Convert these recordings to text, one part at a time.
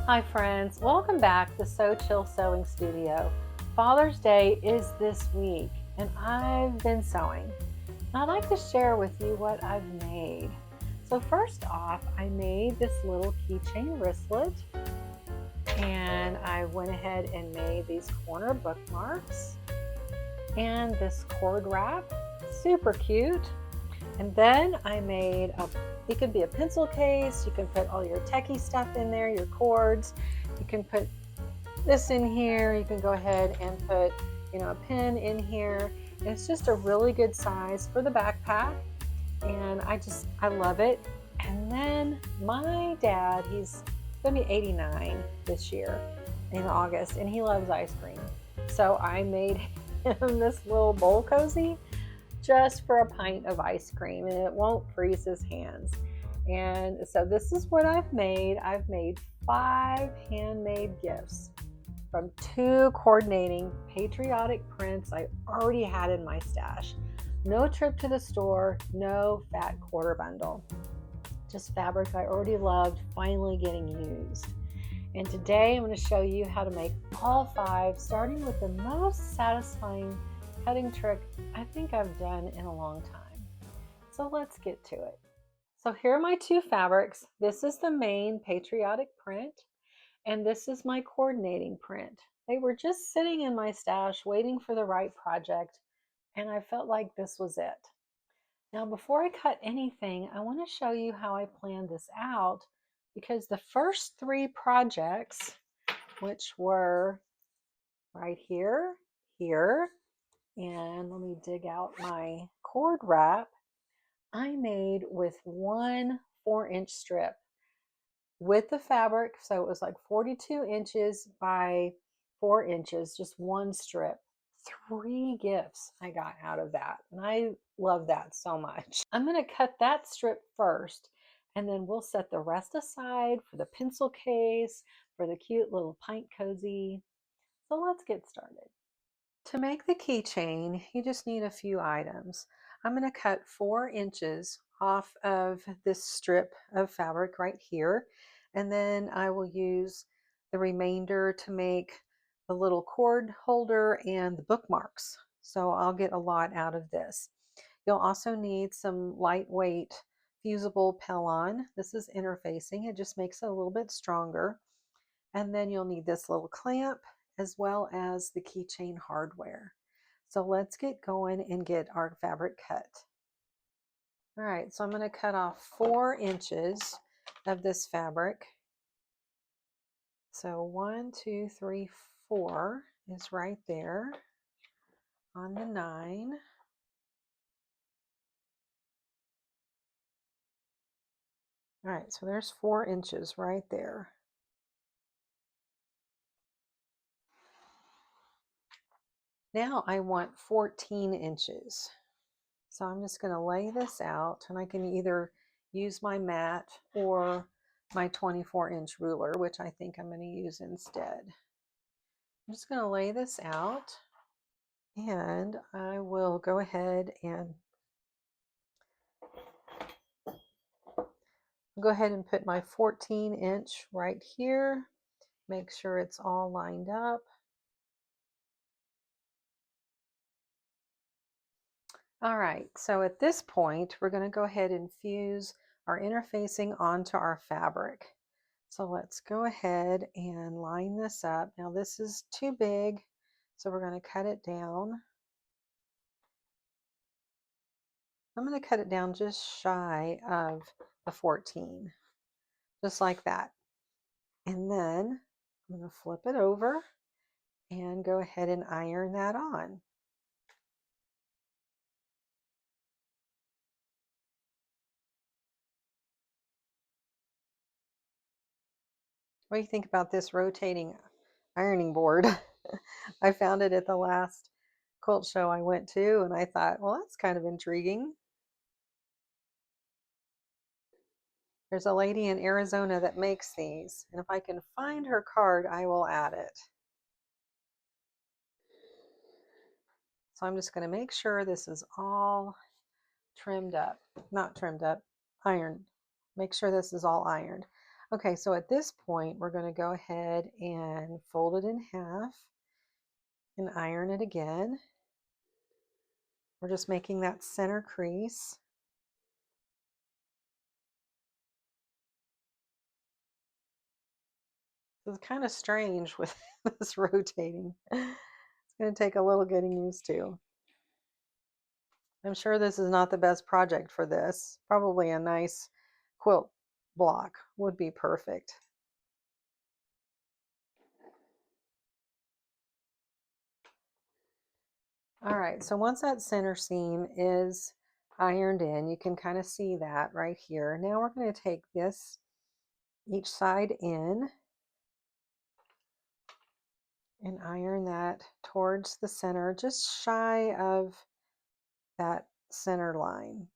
Hi friends, welcome back to So Chill Sewing Studio. Father's Day is this week and I've been sewing. I'd like to share with you what I've made. So first off, I made this little keychain wristlet and I went ahead and made these corner bookmarks and this cord wrap, super cute. And then I made it could be a pencil case. You can put all your techie stuff in there, your cords. You can put this in here. You can go ahead and put, a pen in here. And it's just a really good size for the backpack. And I love it. And then my dad, he's gonna be 89 this year in August, and he loves ice cream. So I made him this little bowl cozy just for a pint of ice cream, and it won't freeze his hands. And so this is what I've made. I've made 5 handmade gifts from 2 coordinating patriotic prints I already had in my stash. No trip to the store, no fat quarter bundle. Just fabric I already loved finally getting used. And today I'm going to show you how to make all 5, starting with the most satisfying cutting trick I think I've done in a long time. So let's get to it. So here are my 2 fabrics. This is the main patriotic print, and this is my coordinating print. They were just sitting in my stash waiting for the right project, and I felt like this was it. Now, before I cut anything, I want to show you how I planned this out, because the first 3 projects, which were right here, here, and let me dig out my cord wrap, I made with one 4-inch strip with the fabric. So it was like 42 inches by 4 inches, just one strip. 3 gifts I got out of that. And I love that so much. I'm going to cut that strip first, and then we'll set the rest aside for the pencil case, for the cute little pint cozy. So let's get started. To make the keychain, you just need a few items. I'm going to cut 4 inches off of this strip of fabric right here, and then I will use the remainder to make the little cord holder and the bookmarks. So I'll get a lot out of this. You'll also need some lightweight fusible Pellon. This is interfacing. It just makes it a little bit stronger. And then you'll need this little clamp as well as the keychain hardware. So let's get going and get our fabric cut. All right, so I'm going to cut off 4 inches of this fabric. So 1, 2, 3, 4 is right there on the 9. All right, so there's 4 inches right there. Now I want 14 inches. So I'm just going to lay this out, and I can either use my mat or my 24-inch ruler, which I think I'm going to use instead. I'm just going to lay this out, and I will go ahead and put my 14-inch right here. Make sure it's all lined up. All right, so at this point, we're going to go ahead and fuse our interfacing onto our fabric. So let's go ahead and line this up. Now this is too big, so we're going to cut it down. I'm going to cut it down just shy of the 14, just like that. And then I'm going to flip it over and go ahead and iron that on. What do you think about this rotating ironing board? I found it at the last quilt show I went to, and I thought, well, that's kind of intriguing. There's a lady in Arizona that makes these, and if I can find her card, I will add it. So I'm just going to make sure this is all trimmed up, not trimmed up, ironed. Make sure this is all ironed. Okay, so at this point, we're going to go ahead and fold it in half and iron it again. We're just making that center crease. It's kind of strange with this rotating. It's going to take a little getting used to. I'm sure this is not the best project for this. Probably a nice quilt block would be perfect. All right, so once that center seam is ironed in, you can kind of see that right here. Now we're going to take this each side in and iron that towards the center, just shy of that center line.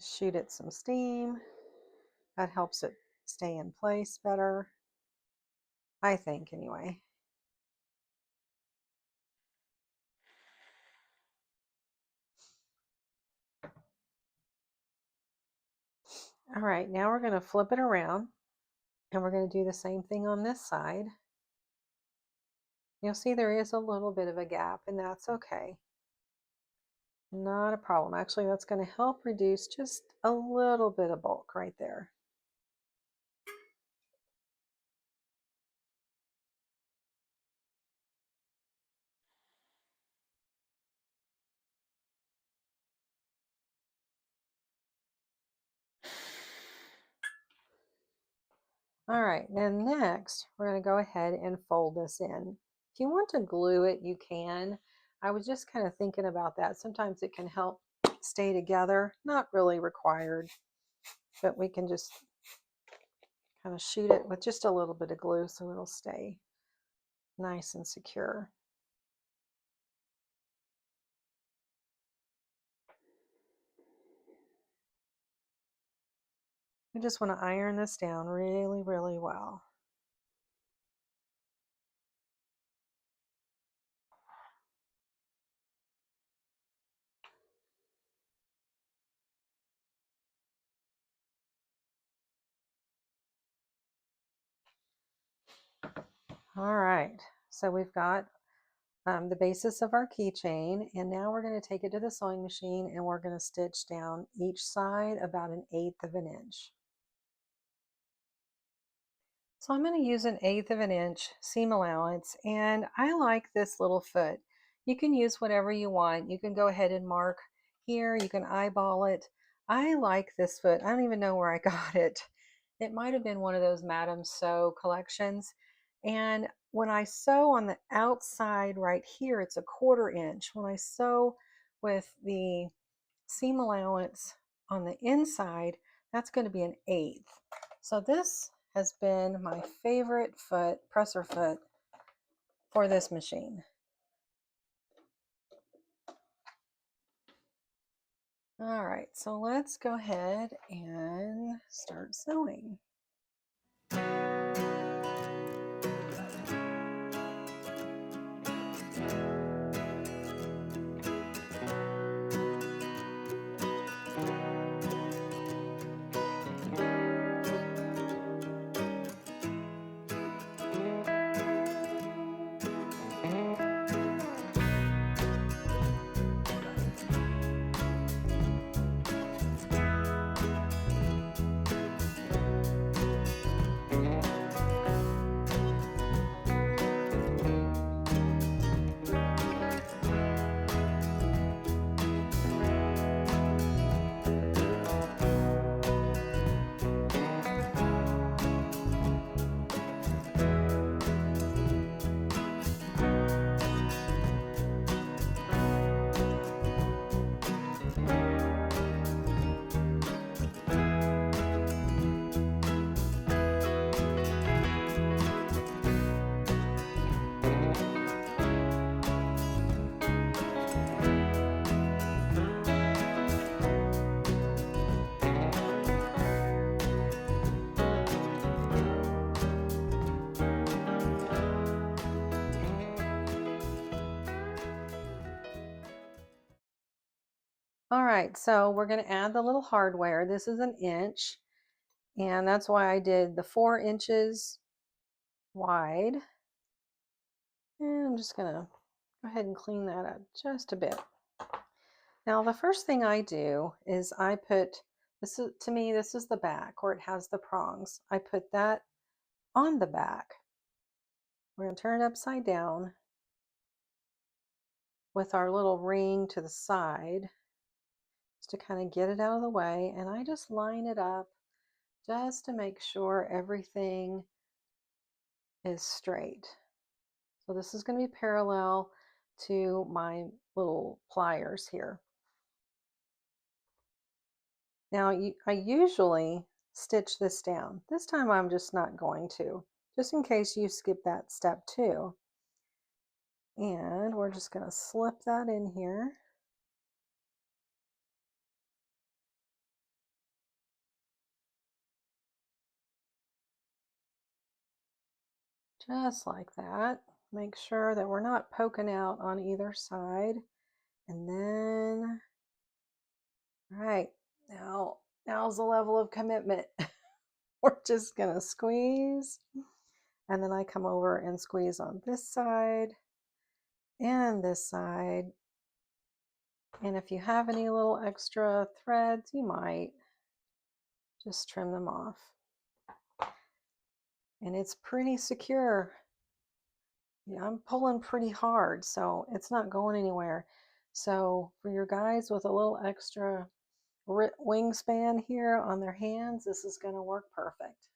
Shoot it some steam. That helps it stay in place better, I think anyway. All right, now we're going to flip it around and we're going to do the same thing on this side. You'll see there is a little bit of a gap, and that's okay. Not a problem. Actually, that's going to help reduce just a little bit of bulk right there. All right, then next, we're going to go ahead and fold this in. If you want to glue it, you can. I was just kind of thinking about that. Sometimes it can help stay together. Not really required, but we can just kind of shoot it with just a little bit of glue so it'll stay nice and secure. We just want to iron this down really, really well. All right, so we've got the basis of our keychain, and now we're going to take it to the sewing machine and we're going to stitch down each side about 1/8 of an inch. So I'm going to use 1/8 of an inch seam allowance, and I like this little foot. You can use whatever you want. You can go ahead and mark here, you can eyeball it. I like this foot. I don't even know where I got it. It might have been one of those Madame Sew collections. And when I sew on the outside right here, it's a 1/4 inch. When I sew with the seam allowance on the inside, that's going to be 1/8. So this has been my favorite foot, presser foot, for this machine. All right, so let's go ahead and start sewing. All right, so we're going to add the little hardware. This is an inch, and that's why I did the 4 inches wide. And I'm just going to go ahead and clean that up just a bit. Now, the first thing I do is I put, this is, to me, this is the back where it has the prongs. I put that on the back. We're going to turn it upside down with our little ring to the side just to kind of get it out of the way. And I just line it up just to make sure everything is straight. So this is going to be parallel to my little pliers here. Now I usually stitch this down. This time I'm just not going to, just in case you skip that step too. And we're just going to slip that in here. Just like that. Make sure that we're not poking out on either side. And then, all right, now's the level of commitment. We're just gonna squeeze. And then I come over and squeeze on this side and this side. And if you have any little extra threads, you might just trim them off. And it's pretty secure. Yeah, I'm pulling pretty hard, so it's not going anywhere. So for your guys with a little extra wingspan here on their hands, this is going to work perfect.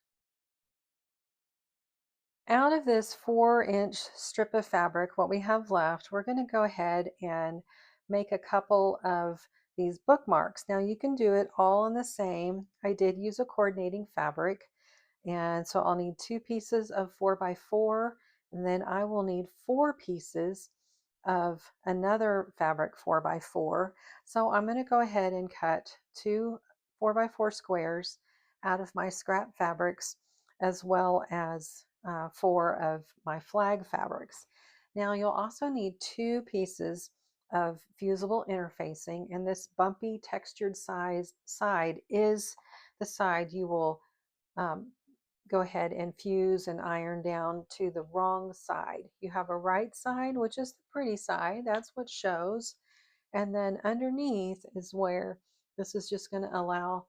Out of this 4-inch strip of fabric, what we have left, we're going to go ahead and make a couple of these bookmarks. Now you can do it all in the same. I did use a coordinating fabric, and so I'll need 2 pieces of 4x4, and then I will need 4 pieces of another fabric 4x4. So I'm going to go ahead and cut 2 4x4 squares out of my scrap fabrics, as well as 4 of my flag fabrics. Now you'll also need 2 pieces of fusible interfacing, and this bumpy textured side is the side you will go ahead and fuse and iron down to the wrong side. You have a right side, which is the pretty side, that's what shows, and then underneath is where this is just going to allow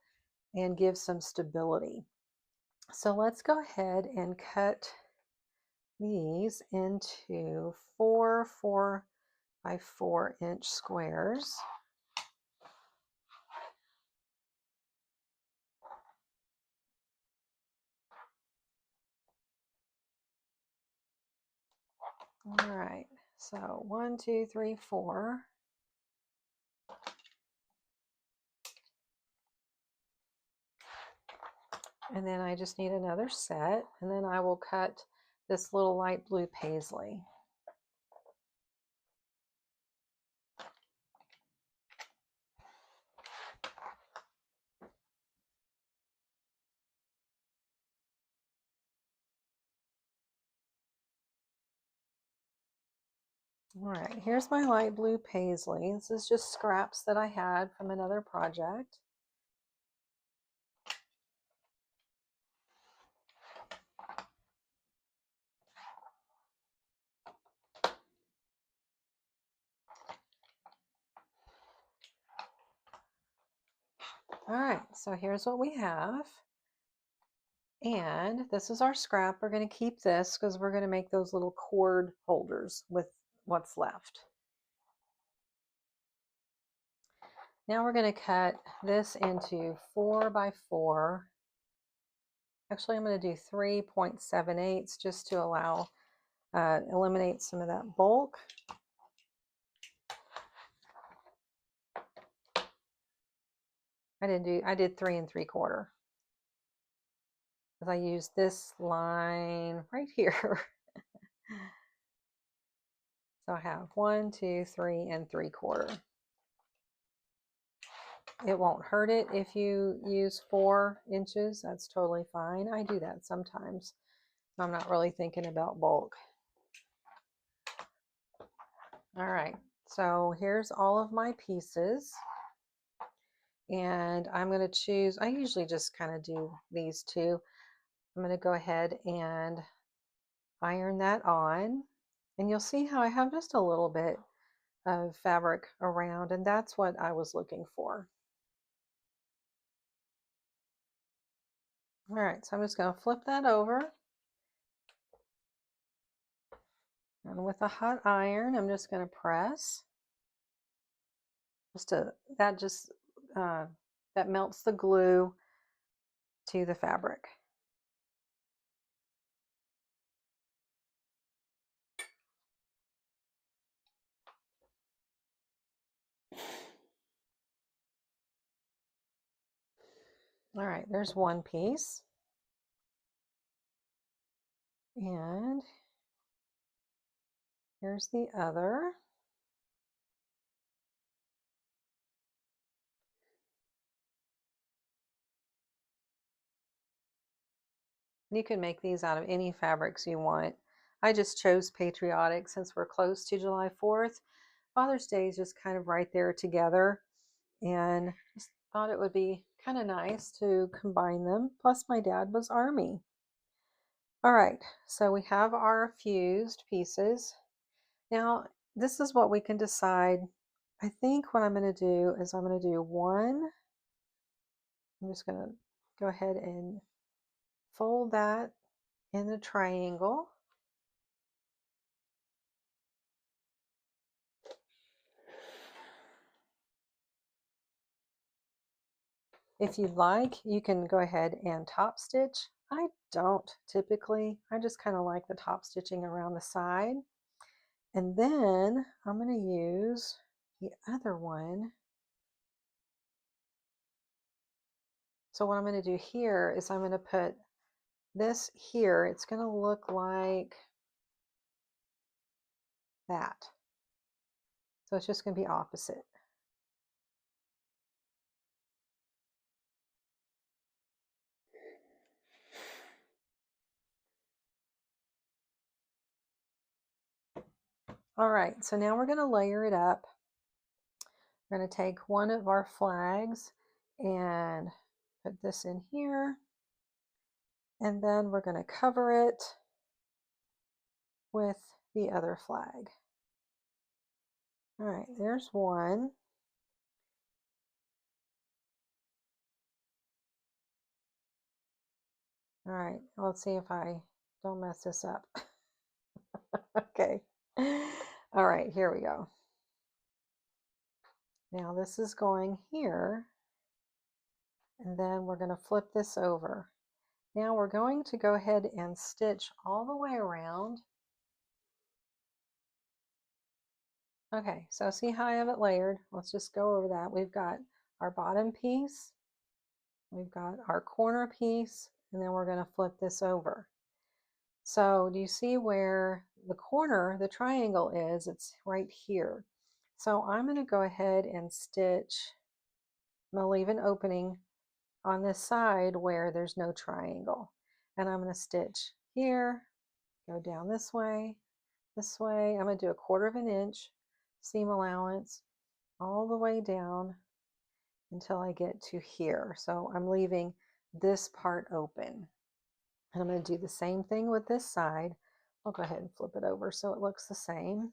and give some stability. So let's go ahead and cut these into 4 4x4 inch squares. All right, so 1, 2, 3, 4. And then I just need another set, and then I will cut this little light blue paisley. All right, here's my light blue paisley. This is just scraps that I had from another project. All right, so here's what we have. And this is our scrap. We're going to keep this because we're going to make those little cord holders with what's left. Now we're going to cut this into 4x4. Actually, I'm going to do 3.78 just to allow, eliminate some of that bulk. I did 3 3/4. Because I used this line right here. So I have 1, 2, 3, and 3/4. It won't hurt it if you use 4 inches. That's totally fine. I do that sometimes. I'm not really thinking about bulk. All right, so here's all of my pieces. And I'm going to choose, I usually just kind of do these two. I'm going to go ahead and iron that on. And you'll see how I have just a little bit of fabric around, and that's what I was looking for. All right, so I'm just going to flip that over. And with a hot iron, I'm just going to press. That melts the glue to the fabric. All right, there's one piece. And here's the other. You can make these out of any fabrics you want. I just chose patriotic since we're close to July 4th. Father's Day is just kind of right there together, and just thought it would be kind of nice to combine them. Plus my dad was Army. All right, so we have our fused pieces. Now, this is what we can decide. I think what I'm going to do is I'm going to do one. I'm just going to go ahead and fold that in a triangle. If you'd like, you can go ahead and top stitch. I don't typically. I just kind of like the top stitching around the side. And then I'm going to use the other one. So what I'm going to do here is I'm going to put this here. It's going to look like that. So it's just going to be opposite. All right, so now we're going to layer it up. We're going to take one of our flags and put this in here. And then we're going to cover it with the other flag. All right, there's one. All right, let's see if I don't mess this up. Okay. All right, here we go. Now this is going here, and then we're going to flip this over. Now we're going to go ahead and stitch all the way around. Okay, so see how I have it layered? Let's just go over that. We've got our bottom piece, we've got our corner piece, and then we're going to flip this over. So do you see where the corner, the triangle is? It's right here. So I'm going to go ahead and stitch. I'm going to leave an opening on this side where there's no triangle. And I'm going to stitch here, go down this way. I'm going to do 1/4 inch seam allowance all the way down until I get to here. So I'm leaving this part open. And I'm going to do the same thing with this side. I'll go ahead and flip it over so it looks the same.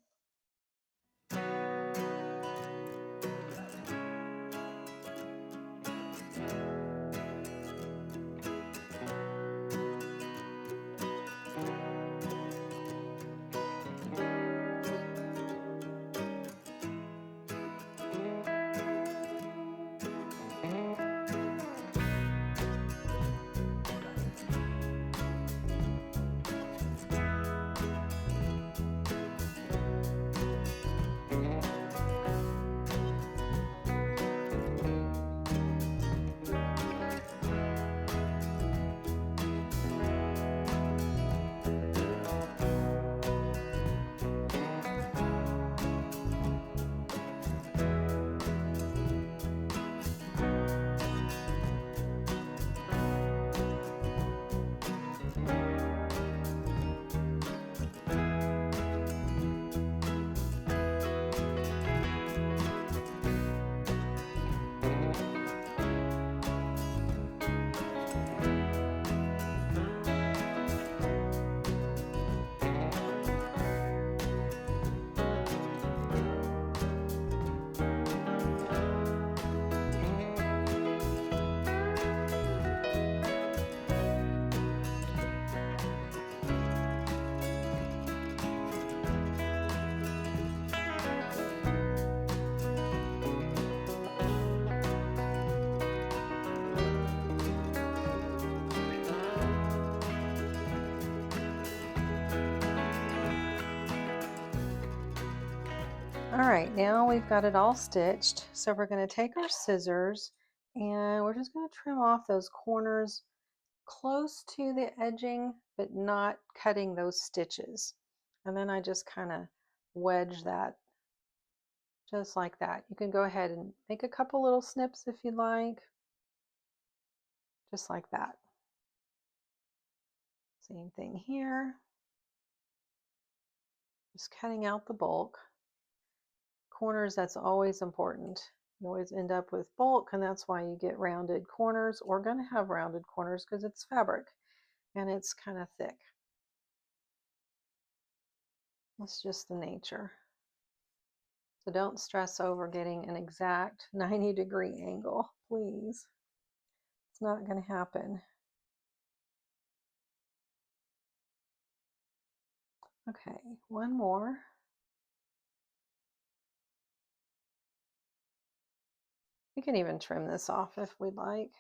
All right, now we've got it all stitched. So we're going to take our scissors and we're just going to trim off those corners close to the edging, but not cutting those stitches. And then I just kind of wedge that just like that. You can go ahead and make a couple little snips if you'd like, just like that. Same thing here. Just cutting out the bulk. Corners, that's always important. You always end up with bulk, and that's why you get rounded corners, or going to have rounded corners because it's fabric and it's kind of thick. It's just the nature. So don't stress over getting an exact 90-degree angle, please. It's not going to happen. Okay, one more. We can even trim this off if we'd like.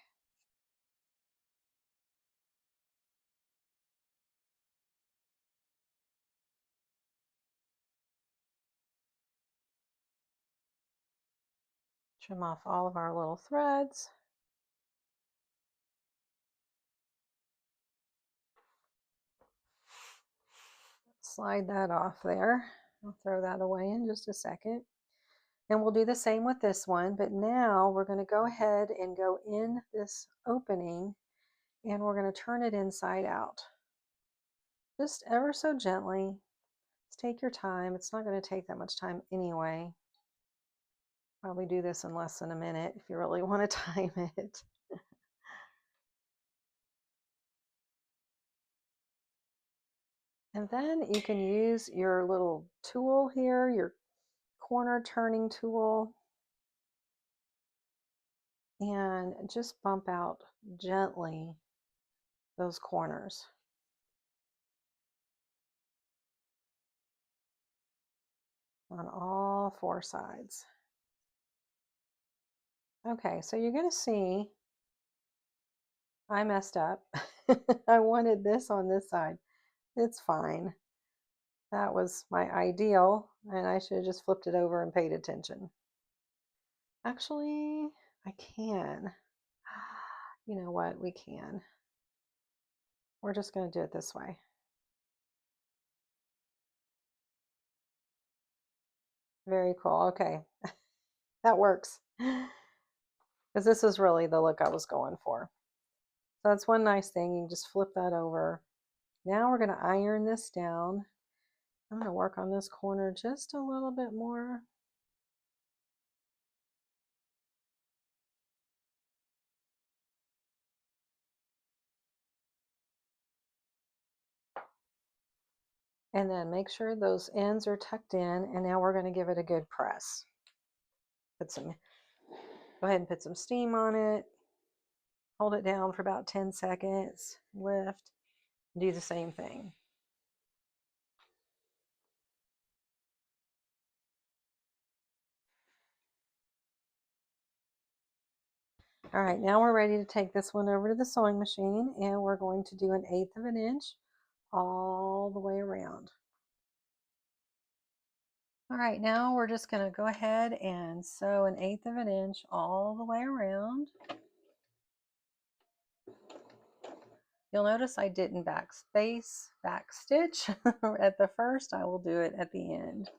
Trim off all of our little threads. Slide that off there. I'll throw that away in just a second. And we'll do the same with this one, but now we're going to go ahead and go in this opening and we're going to turn it inside out. Just ever so gently. Just take your time. It's not going to take that much time anyway. Probably do this in less than a minute if you really want to time it. And then you can use your little tool here, your corner turning tool, and just bump out gently those corners. On all four sides. Okay, so you're going to see I messed up. I wanted this on this side. It's fine. That was my ideal, and I should have just flipped it over and paid attention. Actually, I can. You know what? We can. We're just going to do it this way. Very cool. Okay. That works. Because this is really the look I was going for. So that's one nice thing. You can just flip that over. Now we're going to iron this down. I'm going to work on this corner just a little bit more. And then make sure those ends are tucked in, and now we're going to give it a good press. Go ahead and put some steam on it. Hold it down for about 10 seconds. Lift. Do the same thing. All right, now we're ready to take this one over to the sewing machine, and we're going to do 1/8 of an inch all the way around. All right, now we're just going to go ahead and sew 1/8 of an inch all the way around. You'll notice I didn't backstitch at the first. I will do it at the end.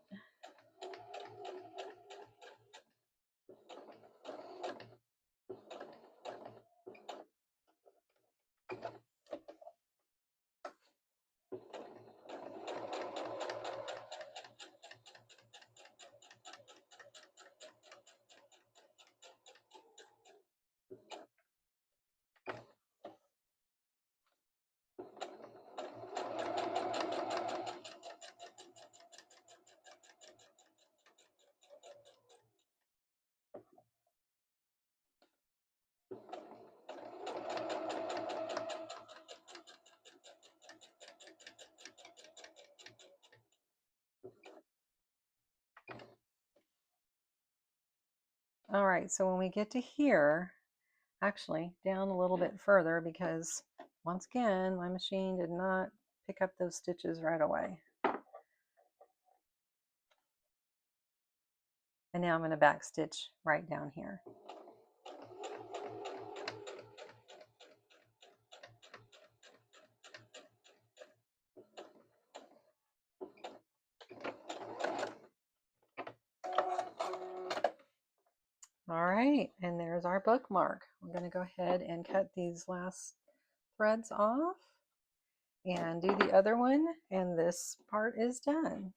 All right, so when we get to here, actually down a little bit further, because once again, my machine did not pick up those stitches right away. And now I'm going to back stitch right down here. All right, and there's our bookmark. We're going to go ahead and cut these last threads off and do the other one, and this part is done.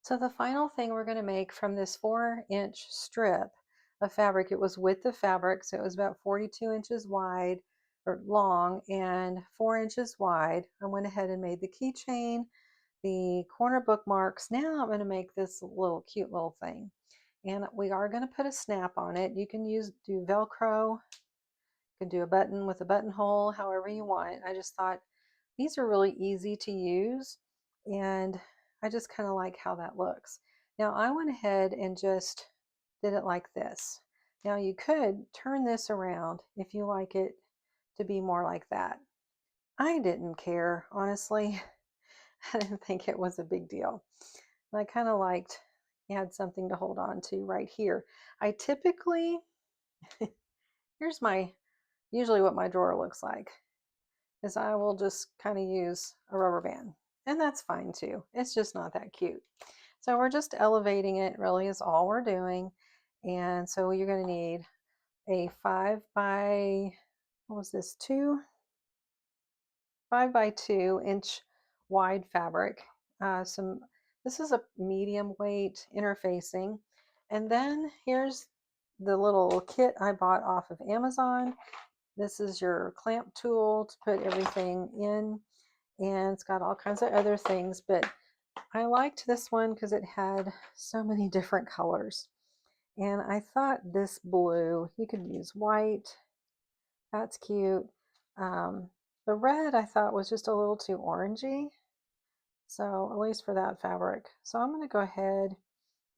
So the final thing we're going to make from this 4-inch strip of fabric, it was width of fabric, so it was about 42 inches wide or long and 4 inches wide. I went ahead and made the keychain, the corner bookmarks. Now I'm going to make this little cute little thing, and we are going to put a snap on it. You can do Velcro, you can do a button with a buttonhole, however you want. I just thought these are really easy to use, and I just kind of like how that looks. Now I went ahead and just did it like this. Now you could turn this around if you like it to be more like that. I didn't care, honestly. I didn't think it was a big deal. And I kind of liked you had something to hold on to right here. I typically, here's usually what my drawer looks like, is I will just kind of use a rubber band. And that's fine too. It's just not that cute. So we're just elevating it, really is all we're doing. And so you're going to need a 5 by, what was this, 5 by 2 inch wide fabric. This is a medium weight interfacing. And then here's the little kit I bought off of Amazon. This is your clamp tool to put everything in, and it's got all kinds of other things, but I liked this one because it had so many different colors. And I thought this blue, you could use white, that's cute. The red I thought was just a little too orangey, so at least for that fabric. So I'm going to go ahead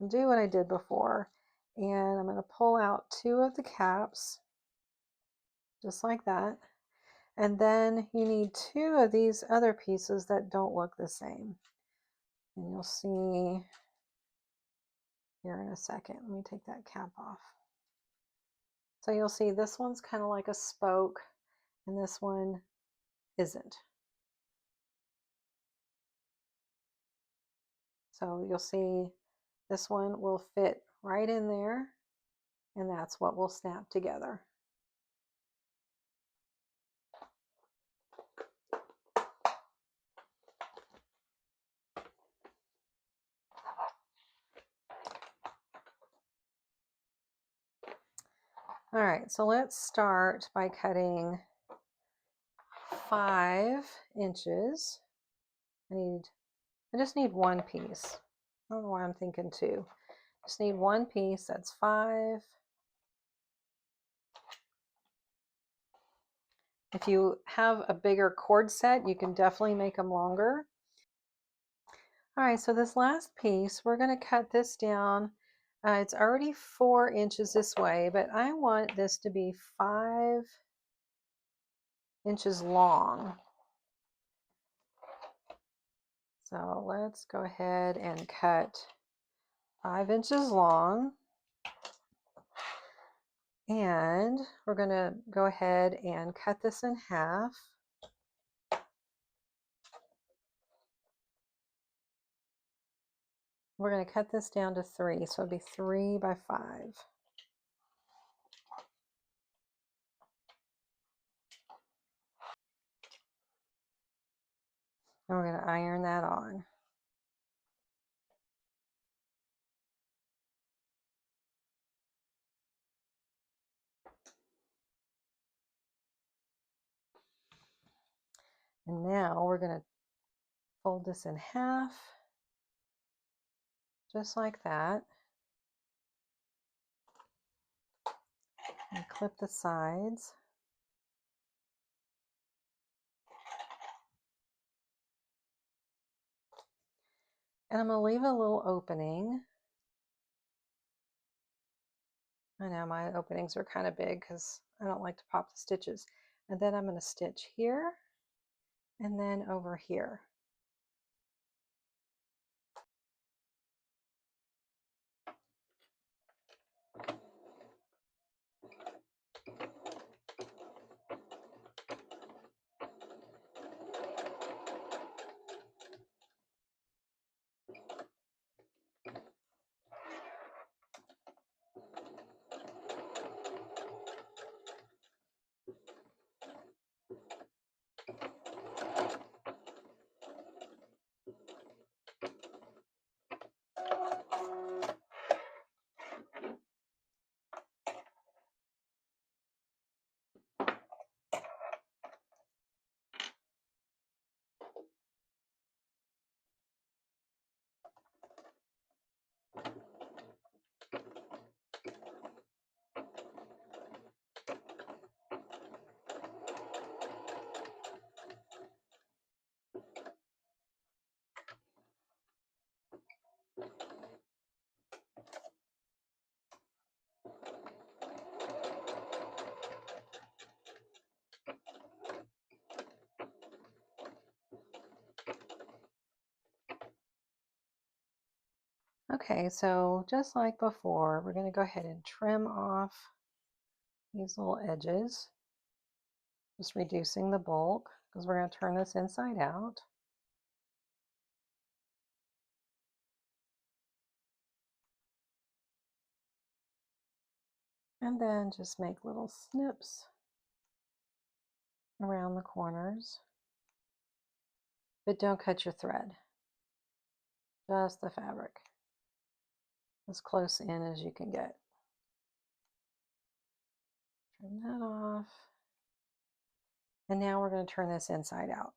and do what I did before, and I'm going to pull out 2 of the caps, just like that. And then you need 2 of these other pieces that don't look the same. And you'll see here in a second. Let me take that cap off. So you'll see this one's kind of like a spoke, and this one isn't. So you'll see this one will fit right in there, and that's what we'll snap together. All right, so let's start by cutting 5 inches. I just need 1 piece. I don't know why I'm thinking 2. Just need 1 piece, that's 5. If you have a bigger cord set, you can definitely make them longer. All right, so this last piece, we're going to cut this down. It's already 4 inches this way, but I want this to be 5 inches long. So let's go ahead and cut 5 inches long. And we're going to go ahead and cut this in half. We're going to cut this down to 3, so it'll be 3 by 5. And we're going to iron that on. And now we're going to fold this in half, just like that. And clip the sides. And I'm going to leave a little opening. I know my openings are kind of big because I don't like to pop the stitches. And then I'm going to stitch here and then over here. Okay, so just like before, we're going to go ahead and trim off these little edges, just reducing the bulk because we're going to turn this inside out. And then just make little snips around the corners. But don't cut your thread, just the fabric, as close in as you can get. Trim that off. And now we're going to turn this inside out.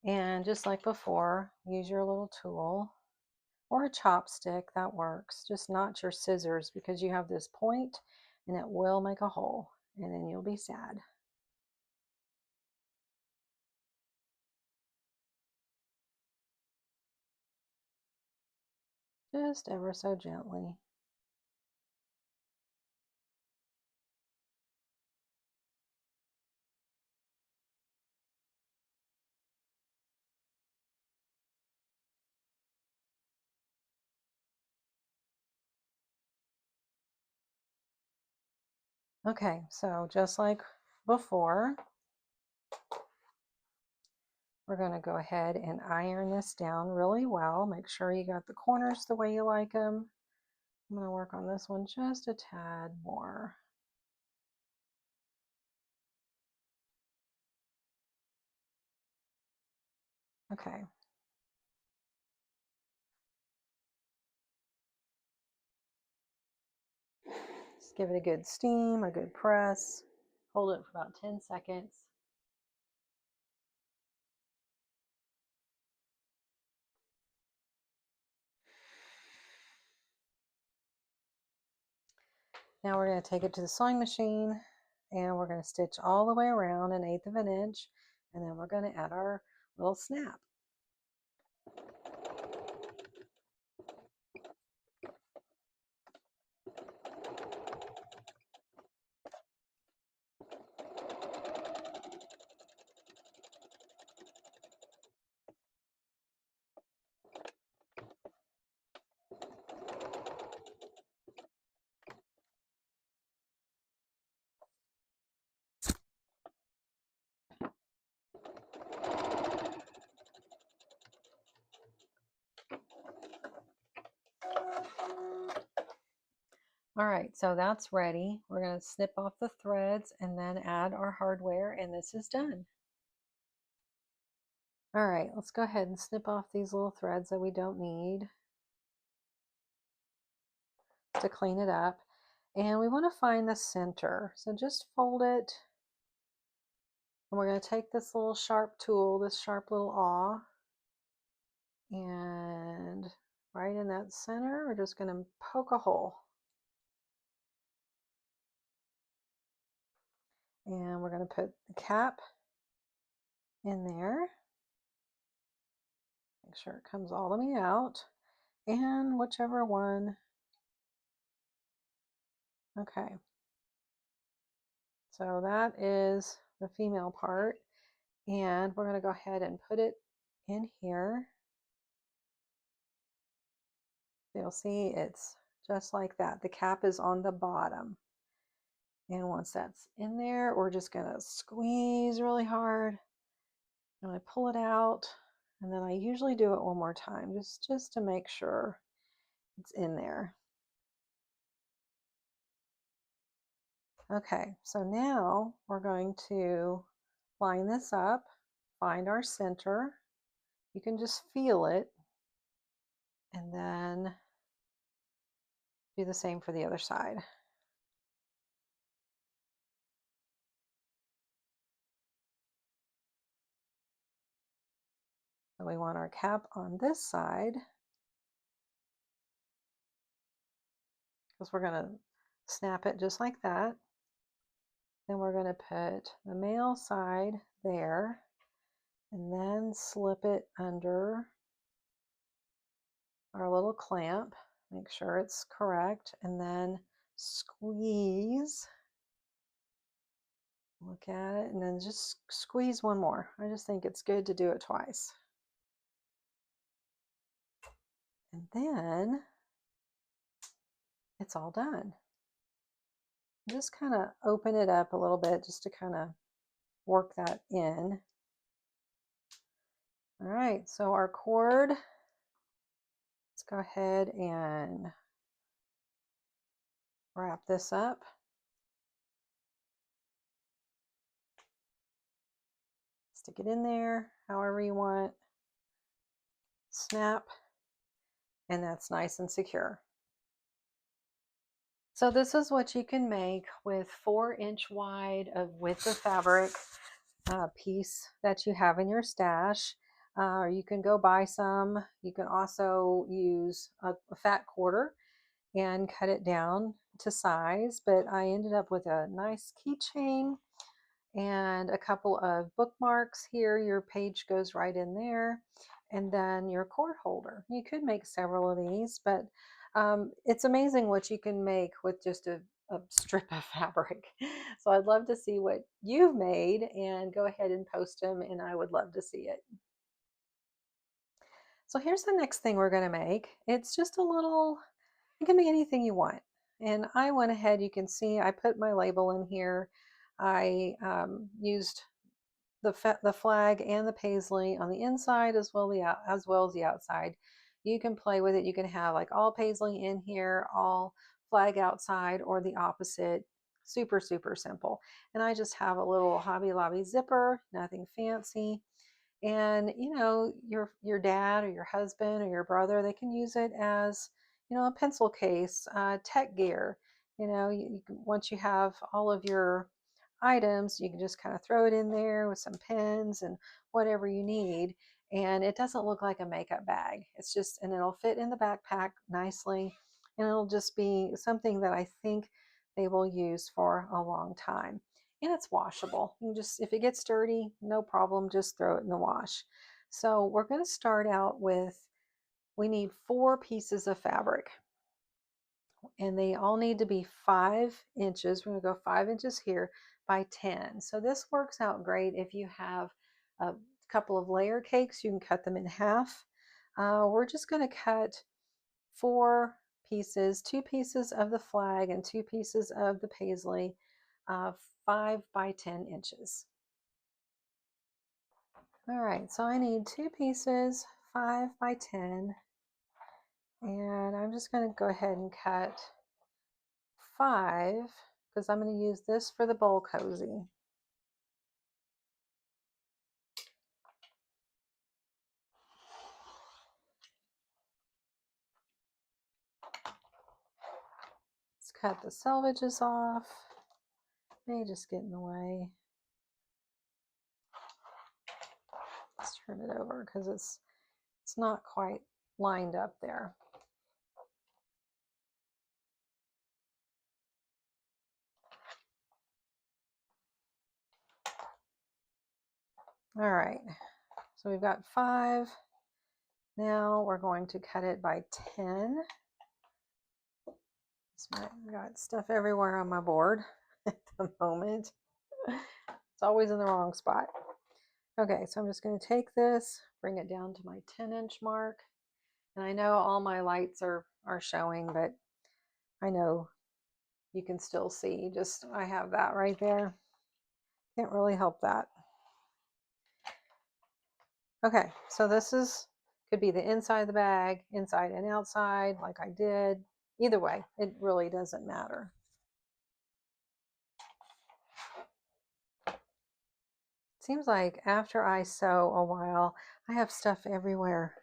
And just like before, use your little tool or a chopstick, that works. Just not your scissors because you have this point and it will make a hole and then you'll be sad. Just ever so gently. Okay, so just like before, we're going to go ahead and iron this down really well. Make sure you got the corners the way you like them. I'm going to work on this one just a tad more. Okay. Just give it a good steam, a good press. Hold it for about 10 seconds. Now we're going to take it to the sewing machine and we're going to stitch all the way around 1/8 of an inch, and then we're going to add our little snap. All right, so that's ready. We're going to snip off the threads and then add our hardware, and this is done. All right, let's go ahead and snip off these little threads that we don't need to clean it up. And we want to find the center. So just fold it. And we're going to take this little sharp tool, this sharp little awl, and right in that center, we're just going to poke a hole. And we're going to put the cap in there. Make sure it comes all the way out. And whichever one. Okay. So that is the female part. And we're going to go ahead and put it in here. You'll see it's just like that. The cap is on the bottom. And once that's in there, we're just going to squeeze really hard. And I pull it out. And then I usually do it one more time just to make sure it's in there. Okay, so now we're going to line this up, find our center. You can just feel it, and then do the same for the other side. So we want our cap on this side because we're going to snap it just like that. Then we're going to put the male side there and then slip it under our little clamp. Make sure it's correct, and then squeeze. Look at it, and then just squeeze one more. I just think it's good to do it twice. And then it's all done. Just kind of open it up a little bit just to kind of work that in. All right, so our cord, let's go ahead and wrap this up. Stick it in there however you want. Snap, and that's nice and secure. So this is what you can make with 4-inch wide of width of fabric piece that you have in your stash. Or you can go buy some. You can also use a fat quarter and cut it down to size, but I ended up with a nice keychain and a couple of bookmarks here. Your page goes right in there, and then your cord holder. You could make several of these, but it's amazing what you can make with just a strip of fabric. So I'd love to see what you've made, and go ahead and post them, and I would love to see it. So here's the next thing we're going to make. It's just a little, it can be anything you want. And I went ahead, you can see I put my label in here. I used the flag and the paisley on the inside as well as the outside. You can play with it. You can have like all paisley in here, all flag outside, or the opposite. Super, super simple. And I just have a little Hobby Lobby zipper, nothing fancy. And you know, your dad or your husband or your brother, they can use it as, you know, a pencil case, tech gear. You know, once you have all of your items, you can just kind of throw it in there with some pens and whatever you need, and it doesn't look like a makeup bag. It's just, and it'll fit in the backpack nicely, and it'll just be something that I think they will use for a long time. And it's washable. You can just, if it gets dirty, no problem, just throw it in the wash. So we're going to start out with, we need 4 pieces of fabric, and they all need to be 5 inches. We're going to go 5 inches here by 10. So this works out great if you have a couple of layer cakes. You can cut them in half. We're just going to cut 4 pieces, 2 pieces of the flag and 2 pieces of the paisley, 5 by 10 inches. All right, so I need 2 pieces, 5 by 10, and I'm just going to go ahead and cut 5 because I'm going to use this for the bowl cozy. Let's cut the selvages off. May just get in the way. Let's turn it over because it's not quite lined up there. All right, so we've got 5. Now we're going to cut it by 10. I've got stuff everywhere on my board at the moment. It's always in the wrong spot. Okay, so I'm just going to take this, bring it down to my 10-inch mark. And I know all my lights are showing, but I know you can still see. Just I have that right there. Can't really help that. Okay, so this could be the inside of the bag, inside and outside, like I did. Either way, it really doesn't matter. Seems like after I sew a while, I have stuff everywhere.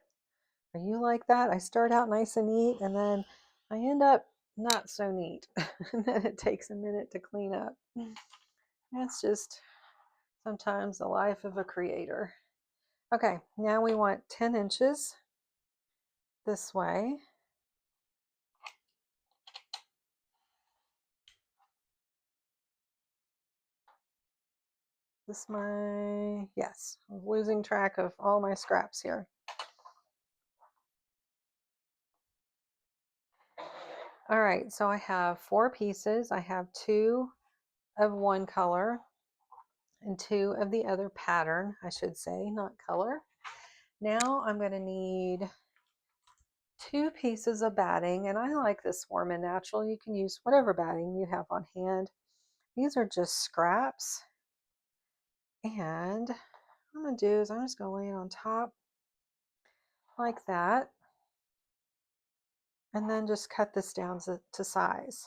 Are you like that? I start out nice and neat, and then I end up not so neat. And then it takes a minute to clean up. That's just sometimes the life of a creator. Okay, now we want 10 inches this way. Yes, I'm losing track of all my scraps here. All right, so I have 4 pieces. I have 2 of one color and 2 of the other pattern, I should say, not color. Now I'm going to need 2 pieces of batting, and I like this Warm and Natural. You can use whatever batting you have on hand. These are just scraps, and what I'm going to do is I'm just going to lay it on top like that, and then just cut this down to size.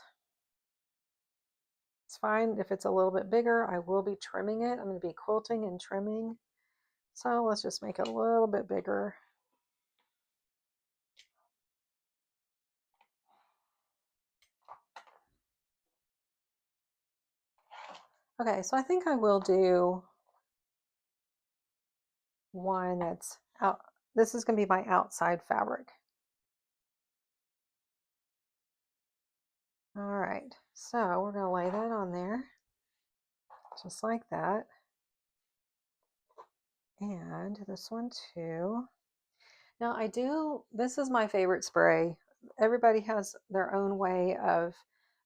It's fine if it's a little bit bigger. I will be trimming it. I'm going to be quilting and trimming. So let's just make it a little bit bigger. Okay, so I think I will do one that's out. This is going to be my outside fabric. All right, so we're going to lay that on there just like that. And this one too. Now this is my favorite spray. Everybody has their own way of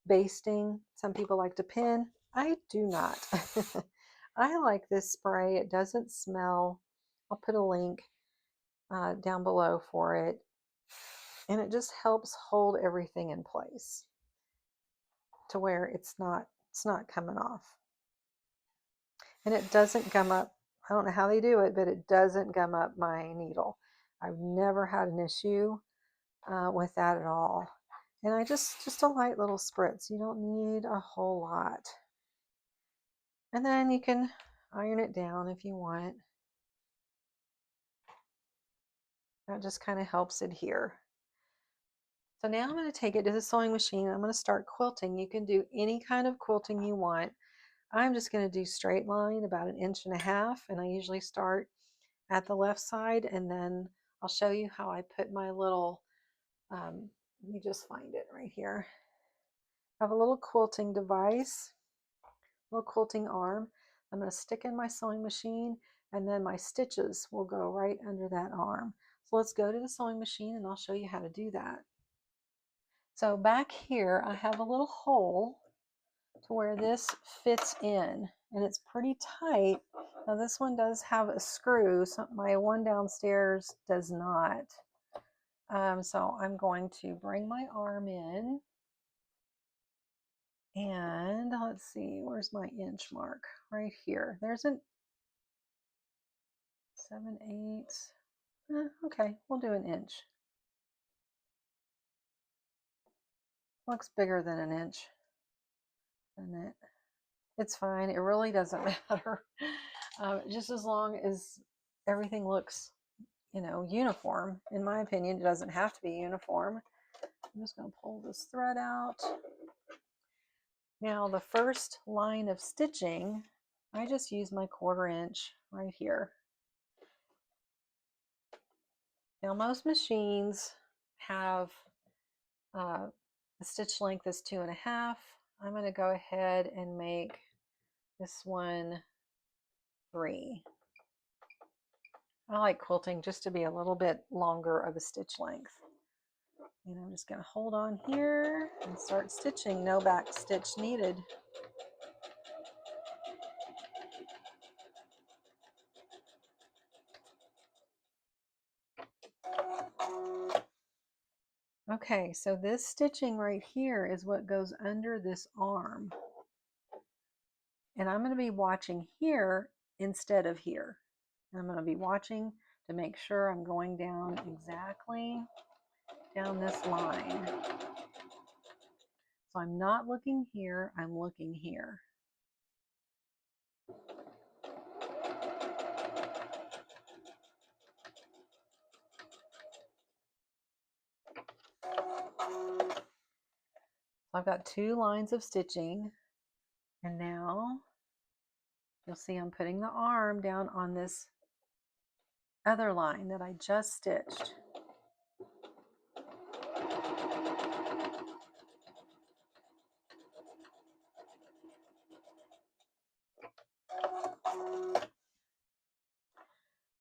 basting. Some people like to pin. I do not. I like this spray. It doesn't smell. I'll put a link down below for it. And it just helps hold everything in place to where it's not coming off. And it doesn't gum up. I don't know how they do it, but it doesn't gum up my needle. I've never had an issue with that at all. And I just a light little spritz. You don't need a whole lot. And then you can iron it down if you want. That just kind of helps adhere. So now I'm going to take it to the sewing machine. I'm going to start quilting. You can do any kind of quilting you want. I'm just going to do straight line about 1.5 inches, and I usually start at the left side, and then I'll show you how I put my little, let me just find it right here. I have a little quilting device, little quilting arm. I'm going to stick in my sewing machine, and then my stitches will go right under that arm. So let's go to the sewing machine and I'll show you how to do that. So back here I have a little hole to where this fits in, and it's pretty tight. Now this one does have a screw, so my one downstairs does not. So I'm going to bring my arm in, and let's see, where's my inch mark? Right here. There's a 7/8. Okay, we'll do 1 inch. Looks bigger than 1 inch. And it's fine. It really doesn't matter. Just as long as everything looks, uniform. In my opinion, it doesn't have to be uniform. I'm just going to pull this thread out. Now the first line of stitching, I just use my 1/4 inch right here. Now most machines have the stitch length is 2.5. I'm going to go ahead and make this one 3. I like quilting just to be a little bit longer of a stitch length. And I'm just going to hold on here and start stitching. No back stitch needed. Okay, so this stitching right here is what goes under this arm. And I'm going to be watching here instead of here. And I'm going to be watching to make sure I'm going down exactly down this line. So I'm not looking here, I'm looking here. I've got 2 lines of stitching, and now you'll see I'm putting the arm down on this other line that I just stitched.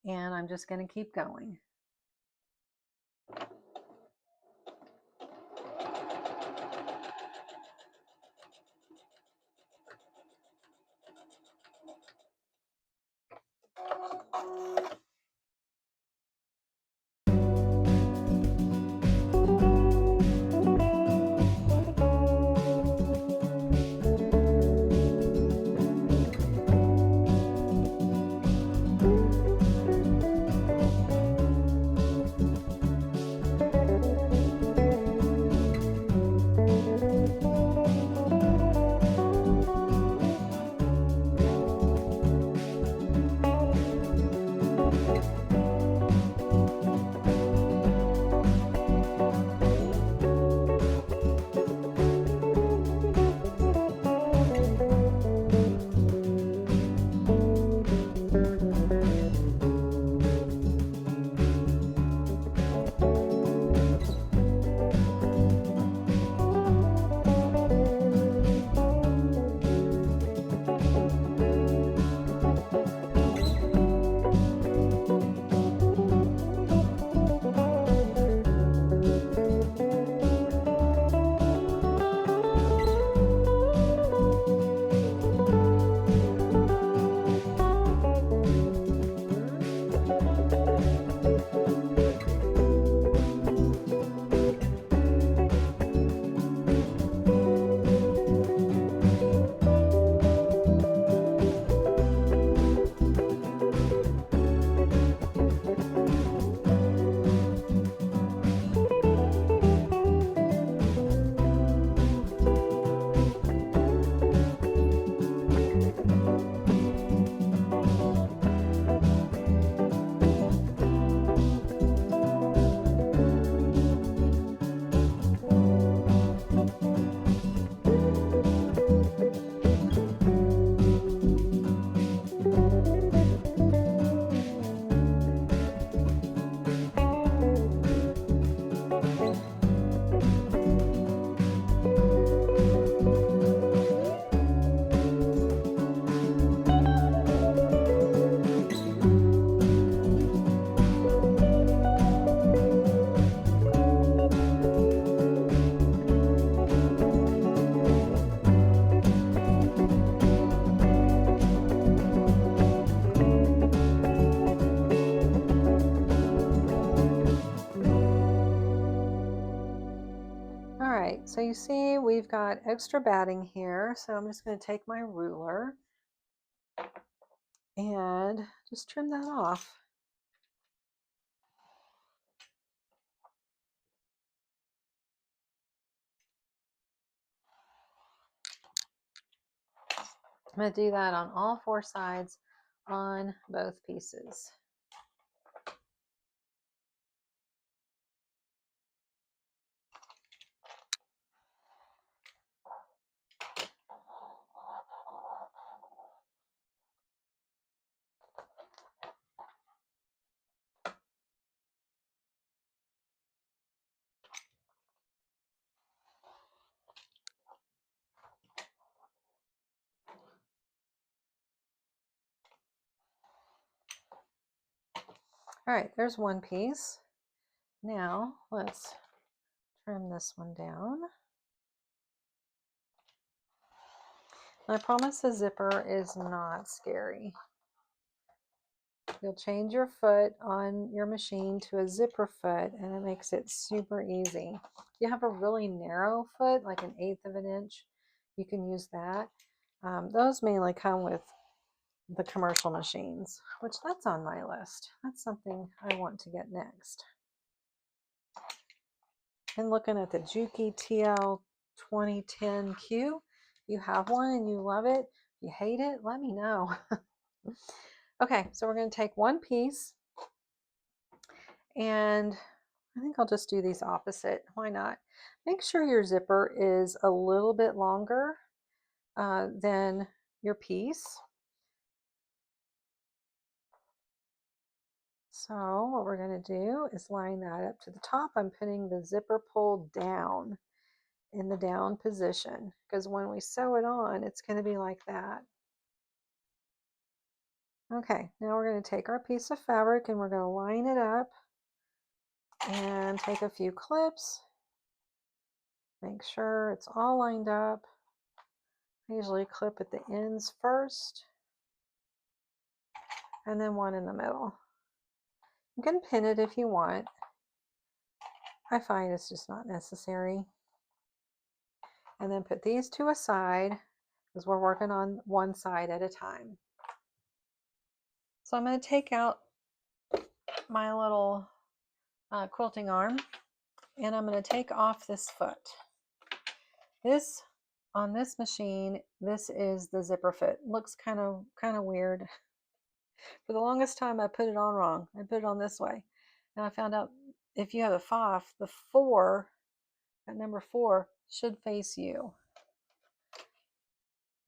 And I'm just going to keep going. Alright, so you see we've got extra batting here, so I'm just going to take my ruler and just trim that off. I'm going to do that on all 4 sides on both pieces. All right, there's one piece. Now let's trim this one down. I promise the zipper is not scary. You'll change your foot on your machine to a zipper foot and it makes it super easy. If you have a really narrow foot, like 1/8 of an inch, you can use that. Those mainly come with the commercial machines, which that's on my list. That's something I want to get next. And looking at the Juki TL 2010Q, you have one and you love it, you hate it, let me know. Okay, so we're going to take one piece, and I think I'll just do these opposite. Why not? Make sure your zipper is a little bit longer than your piece. So what we're going to do is line that up to the top. I'm putting the zipper pull down in the down position, because when we sew it on, it's going to be like that. Okay, now we're going to take our piece of fabric and we're going to line it up and take a few clips. Make sure it's all lined up. I usually clip at the ends first and then one in the middle. You can pin it if you want. I find it's just not necessary. And then put these to a side because we're working on one side at a time. So I'm going to take out my little quilting arm and I'm going to take off this foot. This, on this machine, this is the zipper foot. Looks kind of weird. For the longest time I put it on wrong. I put it on this way. And I found out if you have a FOF, the 4, that number 4 should face you.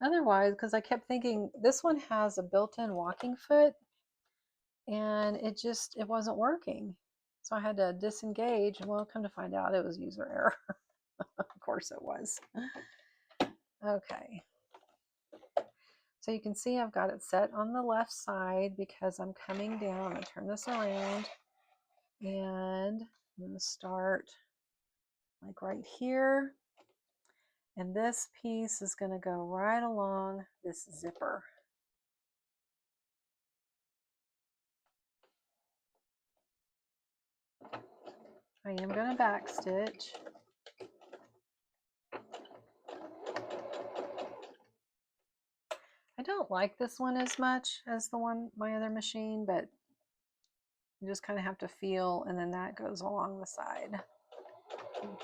Otherwise, because I kept thinking this one has a built-in walking foot and it wasn't working. So I had to disengage. Well, come to find out it was user error. Of course it was. Okay. So you can see I've got it set on the left side because I'm coming down. I'm going to turn this around and I'm going to start like right here. And this piece is going to go right along this zipper. I am going to back stitch. I don't like this one as much as the one, my other machine, but you just kind of have to feel, and then that goes along the side.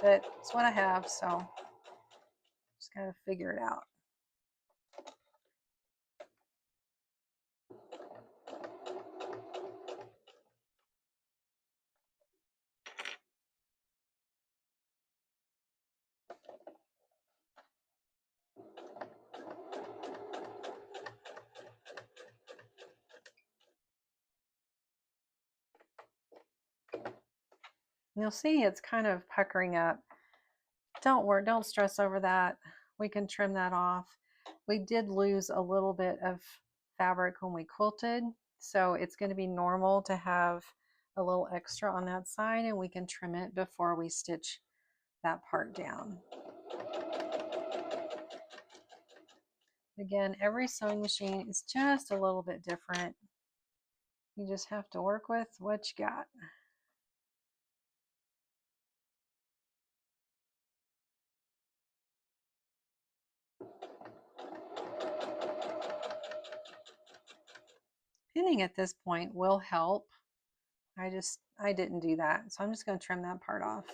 But it's what I have, so just got to figure it out. You'll see it's kind of puckering up. Don't worry, don't stress over that. We can trim that off. We did lose a little bit of fabric when we quilted, so it's going to be normal to have a little extra on that side, and we can trim it before we stitch that part down. Again, every sewing machine is just a little bit different. You just have to work with what you got. Pinning at this point will help. I didn't do that, so I'm just going to trim that part off.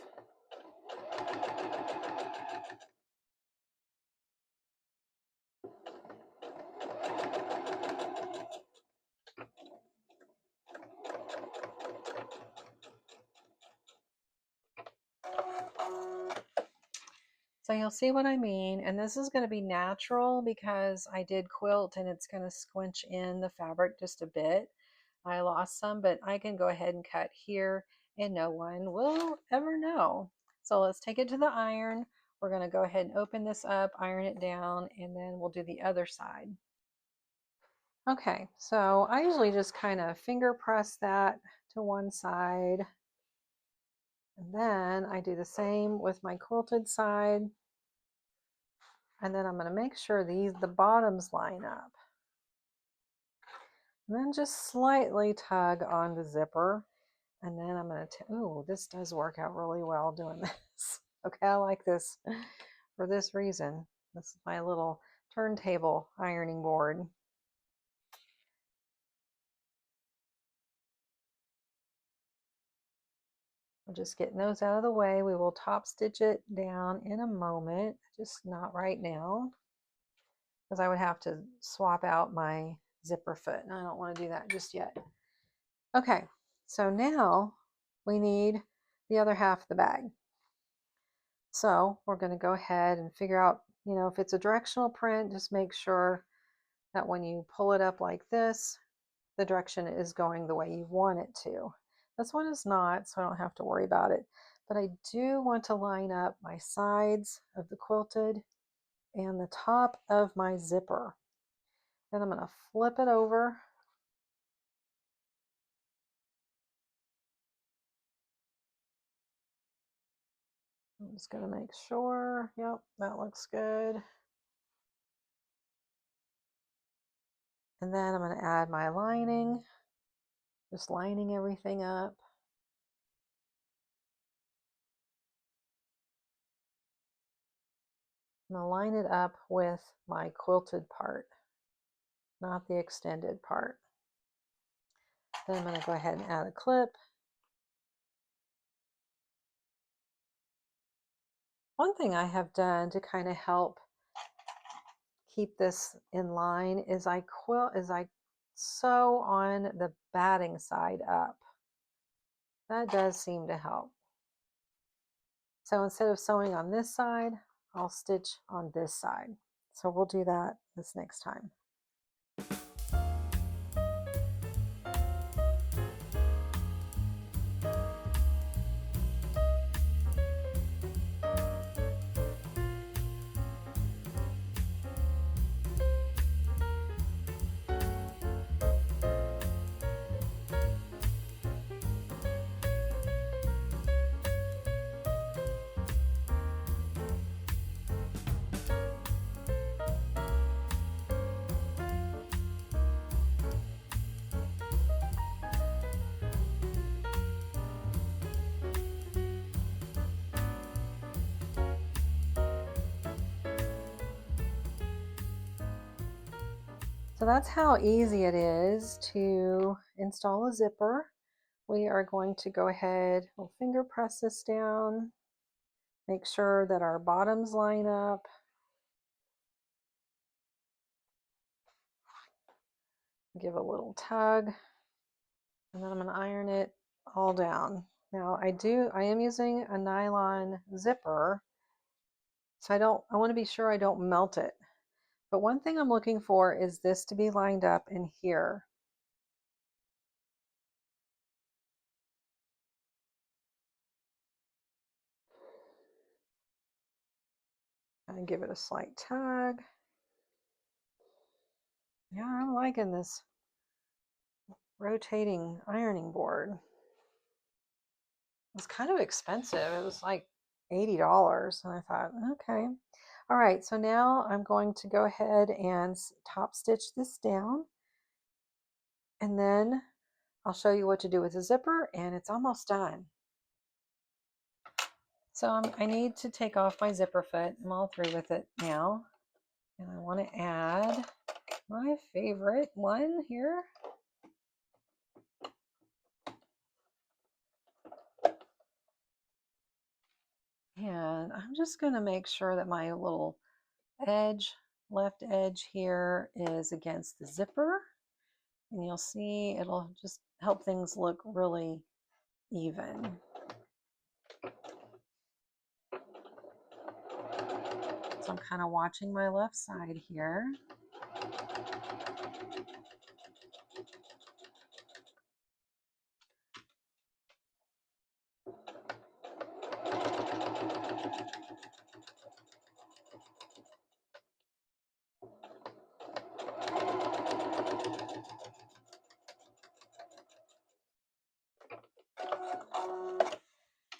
So you'll see what I mean. And this is going to be natural because I did quilt and it's going to squinch in the fabric just a bit. I lost some, but I can go ahead and cut here and no one will ever know. So let's take it to the iron. We're going to go ahead and open this up, iron it down, and then we'll do the other side. Okay, so I usually just kind of finger press that to one side. And then I do the same with my quilted side. And then I'm going to make sure the bottoms line up. And then just slightly tug on the zipper. And then I'm going to, oh, this does work out really well doing this. Okay, I like this for this reason. This is my little turntable ironing board. We're just getting those out of the way. We will top stitch it down in a moment, just not right now, because I would have to swap out my zipper foot, and I don't want to do that just yet. Okay, so now we need the other half of the bag. So we're going to go ahead and figure out, if it's a directional print, just make sure that when you pull it up like this, the direction is going the way you want it to. This one is not, so I don't have to worry about it. But I do want to line up my sides of the quilted and the top of my zipper. Then I'm going to flip it over. I'm just going to make sure, yep, that looks good. And then I'm going to add my lining, just lining everything up. I'm going to line it up with my quilted part, not the extended part. Then I'm going to go ahead and add a clip. One thing I have done to kind of help keep this in line is I sew on the batting side up. That does seem to help. So instead of sewing on this side, I'll stitch on this side. So we'll do that this next time. So that's how easy it is to install a zipper. We are going to go ahead, we'll finger press this down, make sure that our bottoms line up. Give a little tug, and then I'm going to iron it all down. Now I am using a nylon zipper, so I want to be sure I don't melt it. But one thing I'm looking for is this to be lined up in here. And give it a slight tug. Yeah, I'm liking this rotating ironing board. It was kind of expensive. It was like $80. And I thought, okay. All right, so now I'm going to go ahead and top stitch this down. And then I'll show you what to do with the zipper, and it's almost done. So I need to take off my zipper foot. I'm all through with it now. And I want to add my favorite one here. And I'm just going to make sure that my little edge, left edge here is against the zipper. And you'll see it'll just help things look really even. So I'm kind of watching my left side here.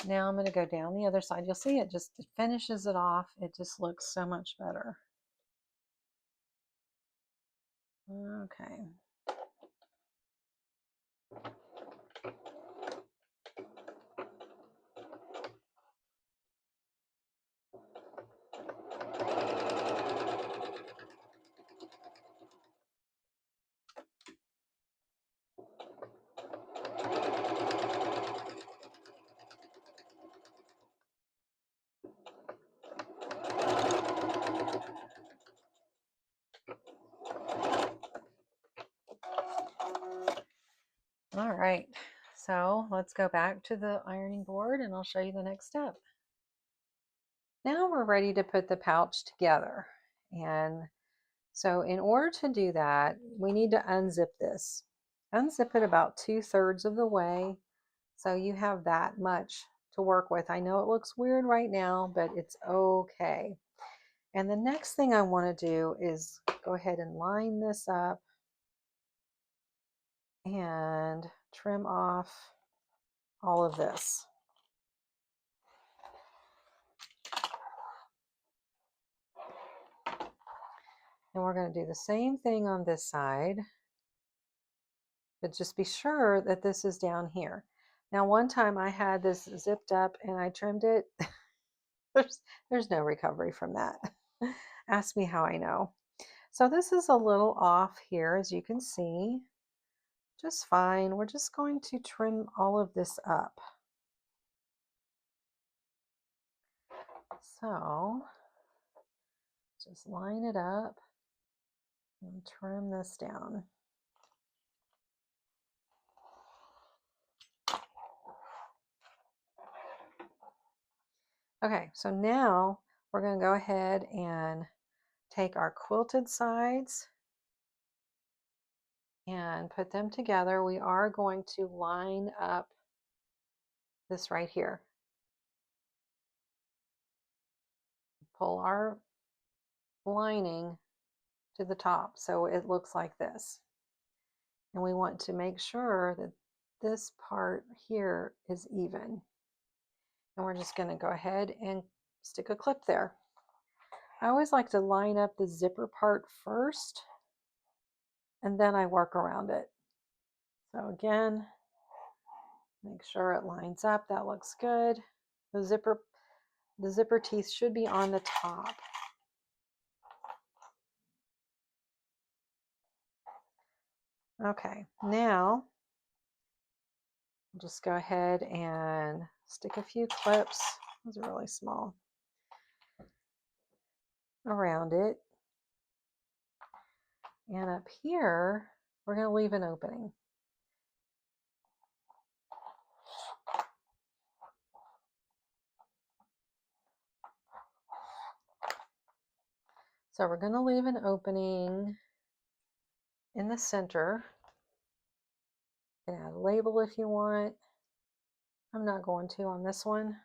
Now I'm going to go down the other side. You'll see it finishes it off. It just looks so much better. Okay. All right, so let's go back to the ironing board and I'll show you the next step. Now we're ready to put the pouch together. And so in order to do that, we need to unzip this. Unzip it about 2/3 of the way so you have that much to work with. I know it looks weird right now, but it's okay. And the next thing I want to do is go ahead and line this up and trim off all of this. And we're going to do the same thing on this side, but just be sure that this is down here. Now, one time I had this zipped up and I trimmed it. There's no recovery from that. Ask me how I know. So this is a little off here, as you can see. Just fine. We're just going to trim all of this up. So just line it up and trim this down. Okay, so now we're going to go ahead and take our quilted sides and put them together. We are going to line up this right here. Pull our lining to the top so it looks like this. And we want to make sure that this part here is even. And we're just going to go ahead and stick a clip there. I always like to line up the zipper part first and then I work around it. So again, make sure it lines up. That looks good. The zipper teeth should be on the top. Okay, now just go ahead and stick a few clips. Those are really small. Around it. And up here, we're going to leave an opening. So we're going to leave an opening in the center. You can add a label if you want. I'm not going to on this one.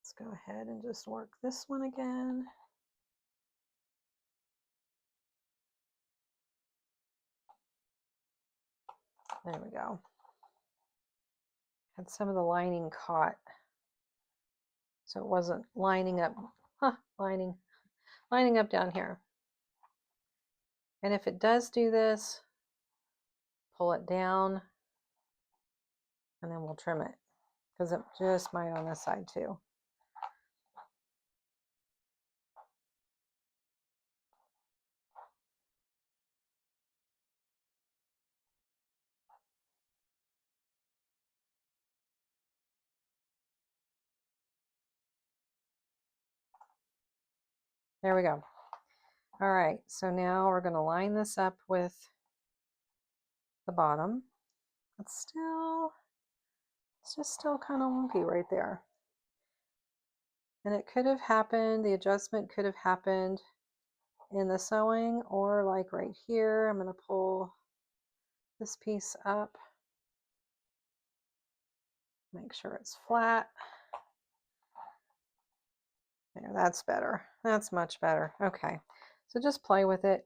Let's go ahead and just work this one again. There we go. Had some of the lining caught, so it wasn't lining up, lining up down here. And if it does do this, pull it down and then we'll trim it because it just might on this side too. There we go. All right, so now we're going to line this up with the bottom. It's still It's just still kind of wonky right there. And it could have happened, the adjustment could have happened in the sewing, or like right here. I'm going to pull this piece up, make sure it's flat. There, that's better. That's much better. Okay, so just play with it.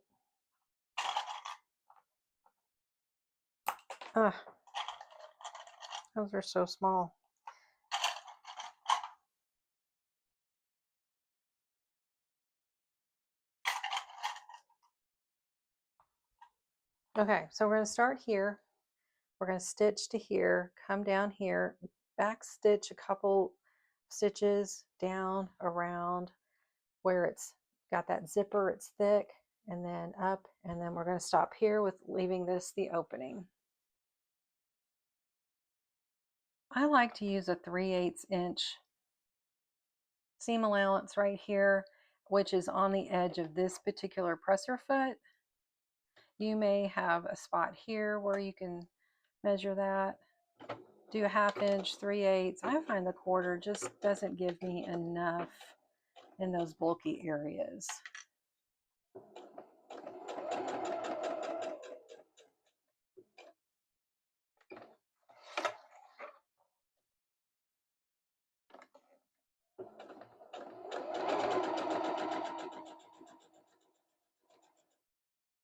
Ugh, those are so small. Okay, so we're going to start here. We're going to stitch to here, come down here, back stitch a couple stitches down around where it's got that zipper, it's thick, and then up, and then we're going to stop here with leaving this the opening. I like to use a 3/8 inch seam allowance right here, which is on the edge of this particular presser foot. You may have a spot here where you can measure that. Do a 1/2 inch, 3/8. I find the 1/4 just doesn't give me enough in those bulky areas.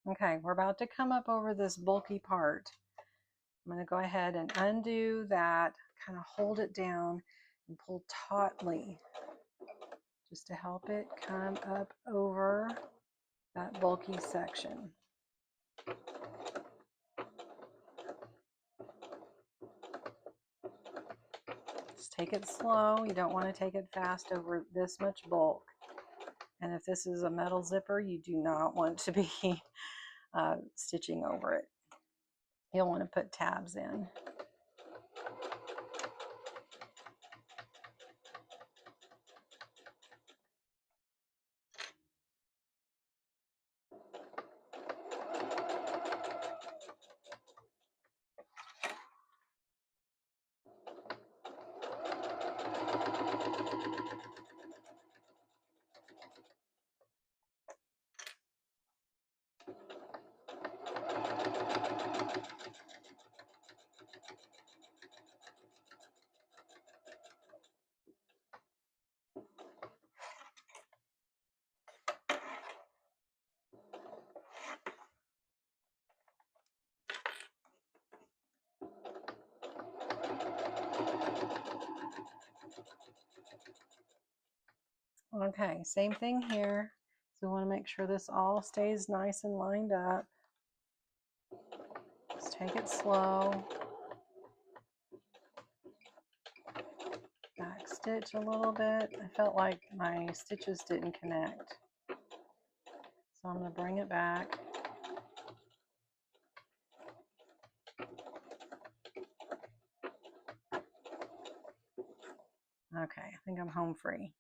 Okay, we're about to come up over this bulky part. I'm going to go ahead and undo that, kind of hold it down and pull tautly just to help it come up over that bulky section. Just take it slow. You don't want to take it fast over this much bulk. And if this is a metal zipper, you do not want to be stitching over it. You'll want to put tabs in. Okay, same thing here. So we want to make sure this all stays nice and lined up. Just take it slow. Back stitch a little bit. I felt like my stitches didn't connect. So I'm going to bring it back. Okay, I think I'm home free.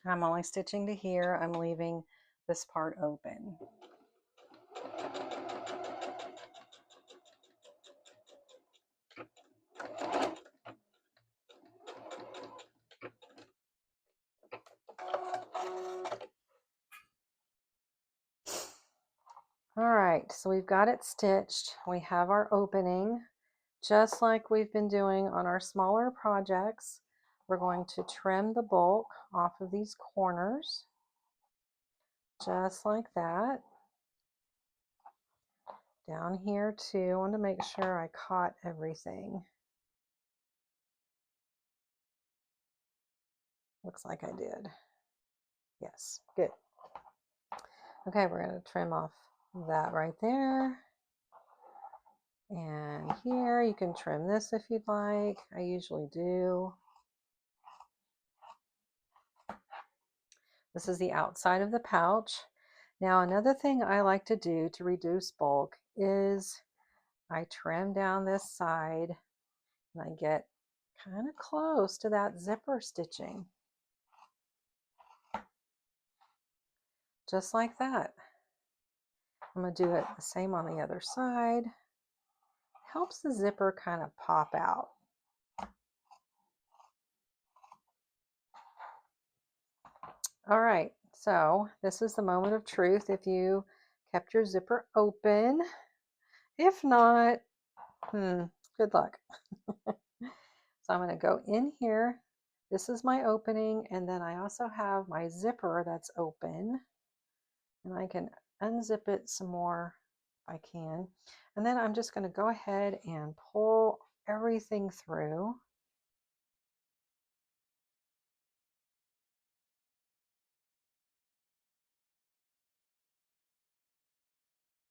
I'm only stitching to here. I'm leaving this part open. All right, so we've got it stitched. We have our opening. Just like we've been doing on our smaller projects, we're going to trim the bulk off of these corners, just like that. Down here too, I want to make sure I caught everything. Looks like I did. Yes, good. Okay, we're going to trim off that right there. And here, you can trim this if you'd like. I usually do. This is the outside of the pouch. Now, another thing I like to do to reduce bulk is I trim down this side And I get kind of close to that zipper stitching. Just like that. I'm going to do it the same on the other side. Helps the zipper kind of pop out. All right, so this is the moment of truth if you kept your zipper open. If not, good luck. So I'm going to go in here. This is my opening, and then I also have my zipper that's open, and I can unzip it some more if I can. And then I'm just going to go ahead and pull everything through.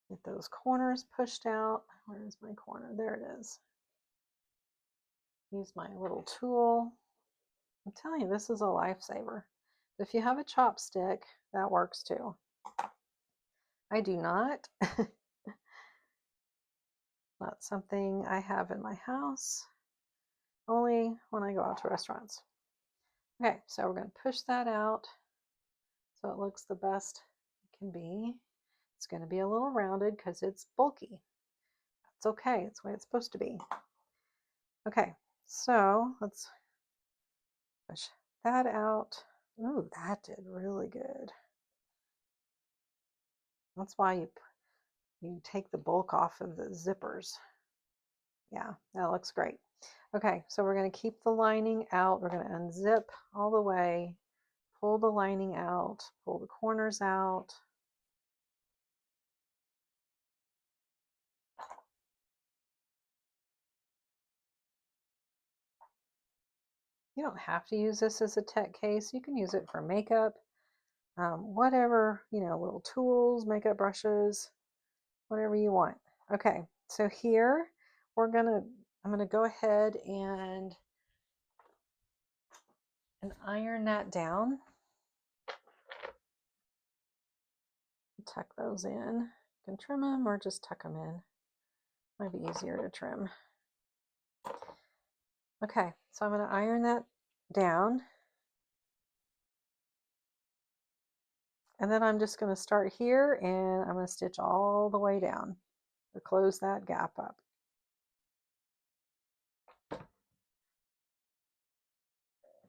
Get those corners pushed out. Where is my corner? There it is. Use my little tool. I'm telling you, this is a lifesaver. If you have a chopstick, that works too. I do not. Not something I have in my house, only when I go out to restaurants. Okay, so we're going to push that out so it looks the best it can be. It's going to be a little rounded because it's bulky. That's okay, it's the way it's supposed to be. Okay, so let's push that out. Ooh, that did really good. That's why you take the bulk off of the zippers. Yeah, that looks great. Okay, so we're going to keep the lining out. We're going to unzip all the way, pull the lining out, pull the corners out. You don't have to use this as a tech case. You can use it for makeup, whatever, little tools, makeup brushes, whatever you want. Okay, so here I'm gonna go ahead and iron that down. Tuck those in. You can trim them or just tuck them in. Might be easier to trim. Okay, so I'm going to iron that down. And then I'm just going to start here and I'm going to stitch all the way down to close that gap up.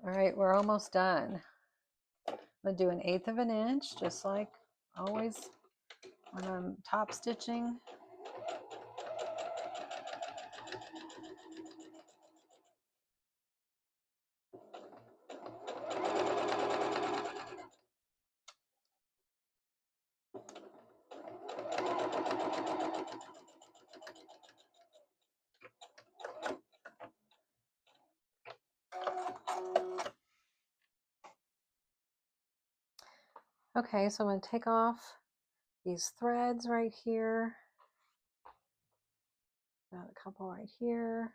All right, we're almost done. I'm going to do 1/8 of an inch, just like always when I'm top stitching. Okay, so I'm going to take off these threads right here. Got a couple right here.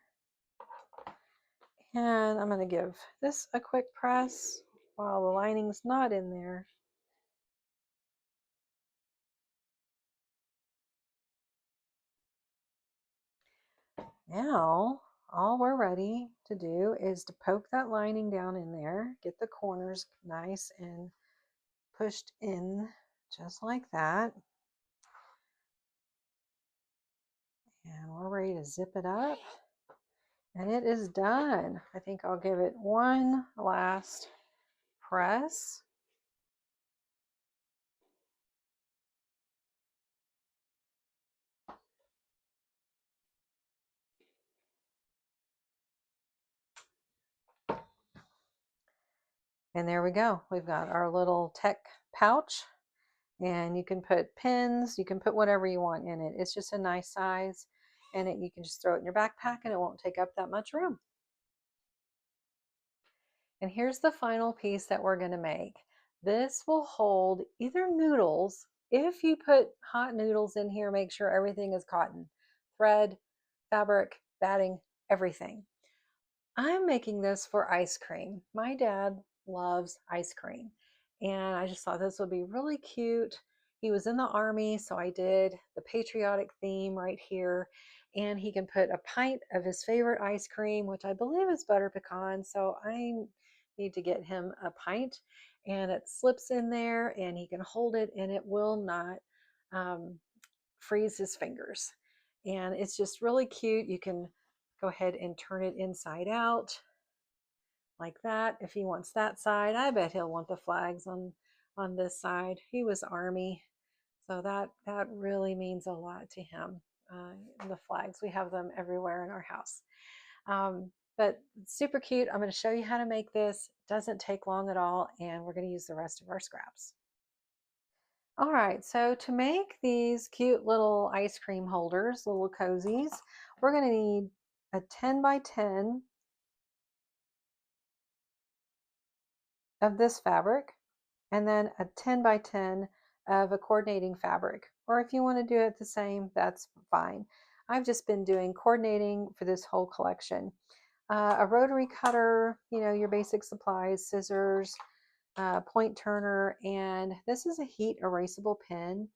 And I'm going to give this a quick press while the lining's not in there. Now, all we're ready to do is to poke that lining down in there, get the corners nice and pushed in just like that. And we're ready to zip it up. And it is done. I think I'll give it one last press. And there we go. We've got our little tech pouch. And you can put pins, you can put whatever you want in it. It's just a nice size. And you can just throw it in your backpack and it won't take up that much room. And here's the final piece that we're going to make. This will hold either noodles. If you put hot noodles in here, make sure everything is cotton, thread, fabric, batting, everything. I'm making this for ice cream. My dad loves ice cream. And I just thought this would be really cute. He was in the Army, so I did the patriotic theme right here. And he can put a pint of his favorite ice cream, which I believe is butter pecan. So I need to get him a pint, and it slips in there and he can hold it and it will not um, freeze his fingers. And it's just really cute. You can go ahead and turn it inside out like that if he wants that side. I bet he'll want the flags on this side. He was Army, so that really means a lot to him. The flags, we have them everywhere in our house. But super cute. I'm going to show you how to make this. It doesn't take long at all, and we're going to use the rest of our scraps. All right, so to make these cute little ice cream holders, little cozies, we're going to need a 10 by 10 of this fabric, and then a 10 by 10 of a coordinating fabric. Or if you want to do it the same, that's fine. I've just been doing coordinating for this whole collection. A rotary cutter, you know, your basic supplies, scissors, point turner, and this is a heat erasable pen.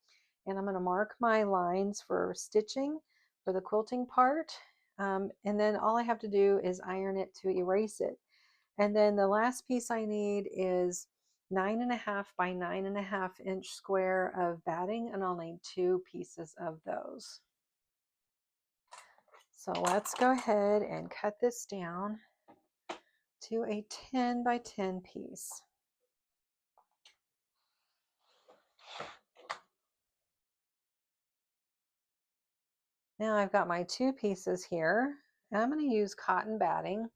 And I'm going to mark my lines for stitching for the quilting part. And then all I have to do is iron it to erase it. And then the last piece I need is 9.5 by 9.5 inch square of batting, and I'll need 2 pieces of those. So let's go ahead and cut this down to a 10 by 10 piece. Now I've got my 2 pieces here, and I'm going to use cotton batting,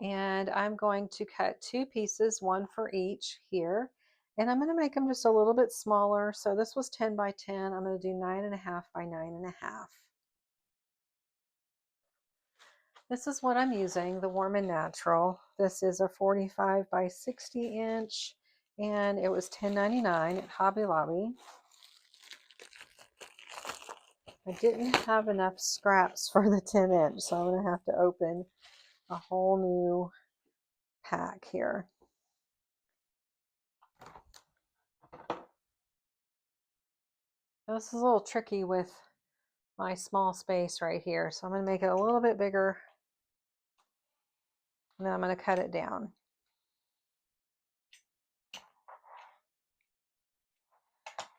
and I'm going to cut 2 pieces, 1 for each here, and I'm going to make them just a little bit smaller. So this was 10 by 10. I'm going to do 9.5 by 9.5. This is what I'm using, the Warm and Natural. This is a 45 by 60 inch, and it was $10.99 at Hobby Lobby. I didn't have enough scraps for the 10 inch, so I'm going to have to open a whole new pack here. This is a little tricky with my small space right here, so I'm going to make it a little bit bigger, and then I'm going to cut it down.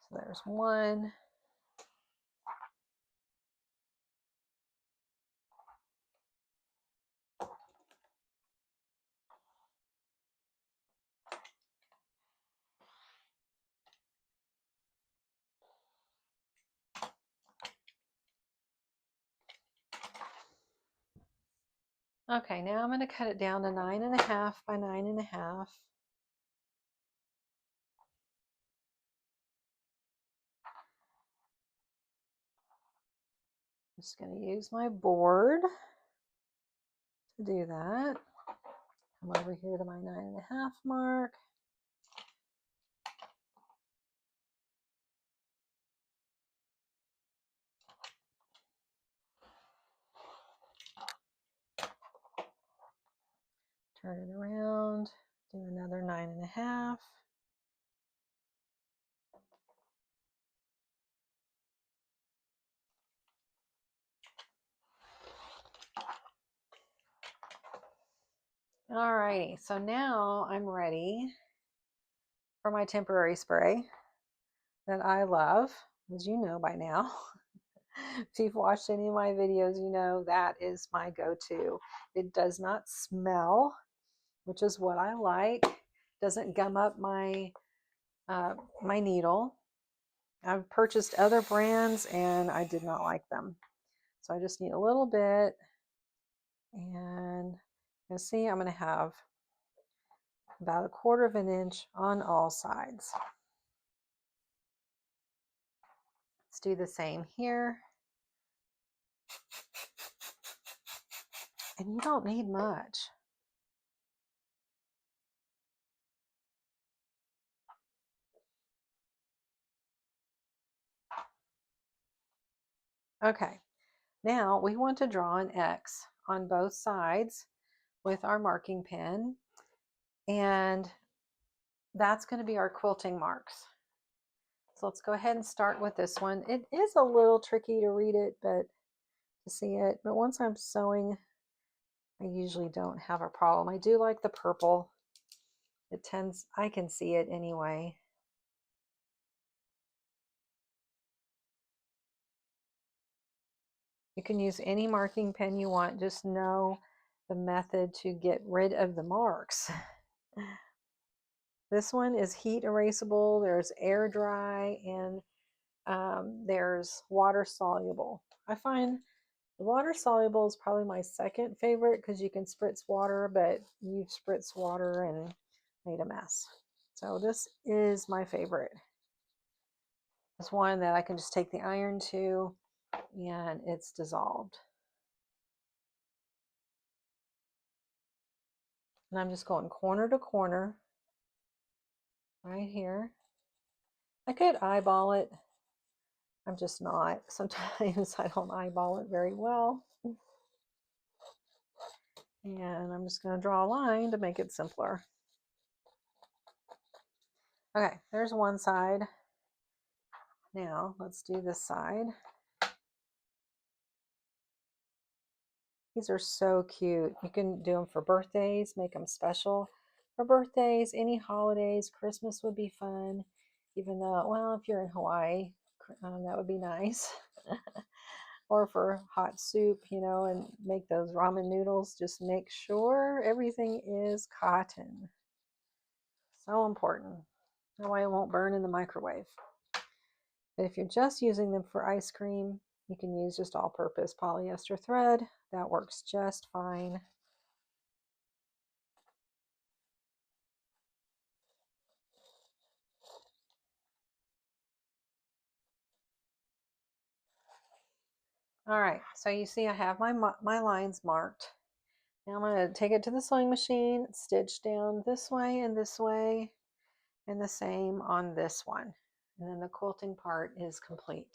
So there's one. Okay, now I'm going to cut it down to 9.5 by 9.5. Just going to use my board to do that. Come over here to my 9.5 mark. Turn it around, do another 9.5. Alrighty, so now I'm ready for my temporary spray that I love, as you know by now. If you've watched any of my videos, you know that is my go-to. It does not smell, which is what I like. Doesn't gum up my my needle. I've purchased other brands and I did not like them. So I just need a little bit, and you see I'm going to have about 1/4 of an inch on all sides. Let's do the same here. And you don't need much. Okay, now we want to draw an X on both sides with our marking pen, and that's going to be our quilting marks. So let's go ahead and start with this one. It is a little tricky to read it, but to see it. But once I'm sewing, I usually don't have a problem. I do like the purple. It tends, I can see it anyway. You can use any marking pen you want. Just know the method to get rid of the marks. This one is heat erasable. There's air dry, and there's water soluble. I find the water soluble is probably my second favorite because you can spritz water, but you've spritzed water and made a mess. So this is my favorite. It's one that I can just take the iron to and it's dissolved. And I'm just going corner to corner right here. I could eyeball it. I'm just not. Sometimes I don't eyeball it very well. And I'm just going to draw a line to make it simpler. Okay, there's one side. Now let's do this side. These are so cute. You can do them for birthdays, make them special for birthdays, any holidays. Christmas would be fun, even though, well, if you're in Hawaii, that would be nice. Or for hot soup, you know, and make those ramen noodles. Just make sure everything is cotton. So important. That way it won't burn in the microwave. But if you're just using them for ice cream, you can use just all-purpose polyester thread. That works just fine. All right, so you see I have my lines marked. Now I'm going to take it to the sewing machine, stitch down this way, and the same on this one. And then the quilting part is complete.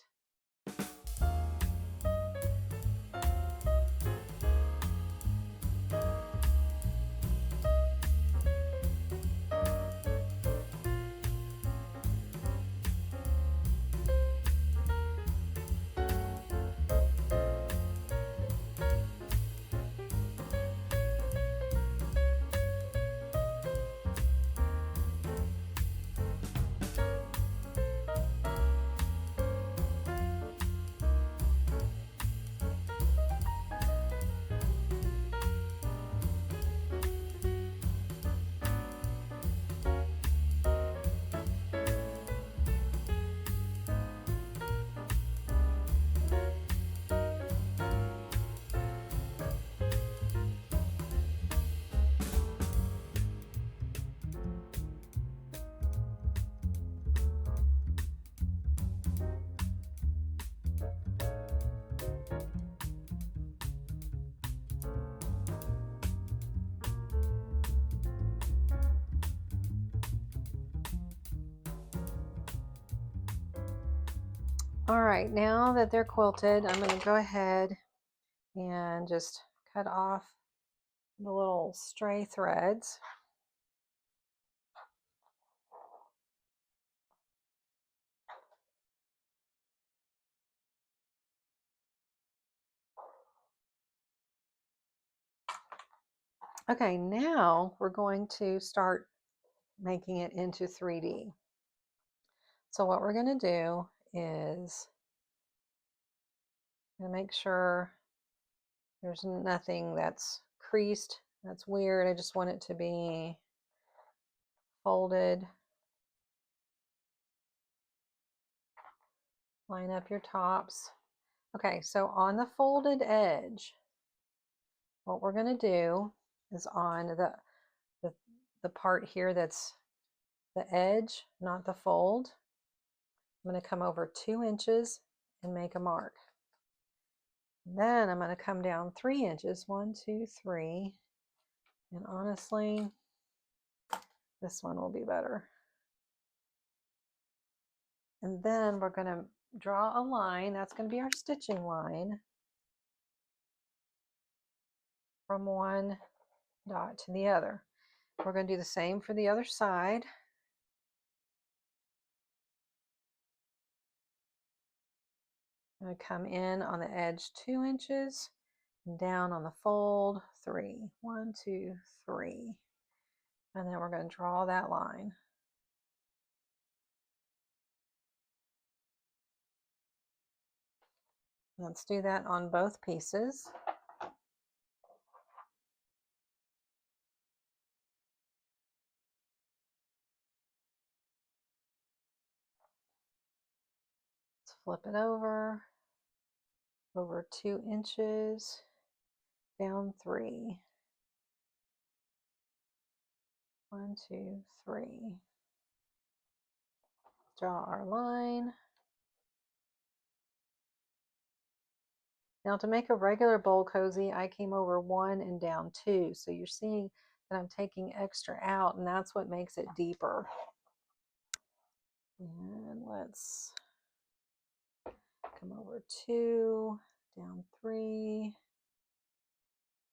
All right, now that they're quilted, I'm going to go ahead and just cut off the little stray threads. Okay, now we're going to start making it into 3D. So what we're going to do is make sure there's nothing that's creased. That's weird. I just want it to be folded. Line up your tops. Okay, so on the folded edge, what we're going to do is on the part here that's the edge, not the fold, I'm going to come over 2 inches and make a mark. Then I'm going to come down 3 inches, 1, 2, 3, and honestly, this one will be better. And then we're going to draw a line. That's going to be our stitching line from one dot to the other. We're going to do the same for the other side. I'm going to come in on the edge 2 inches, and down on the fold 3. 1, 2, 3. And then we're going to draw that line. Let's do that on both pieces. Let's flip it over 2 inches, down 3. 1, 2, 3. Draw our line. Now to make a regular bowl cozy, I came over 1 and down 2. So you're seeing that I'm taking extra out, and that's what makes it deeper. And let's come over 2, down 3.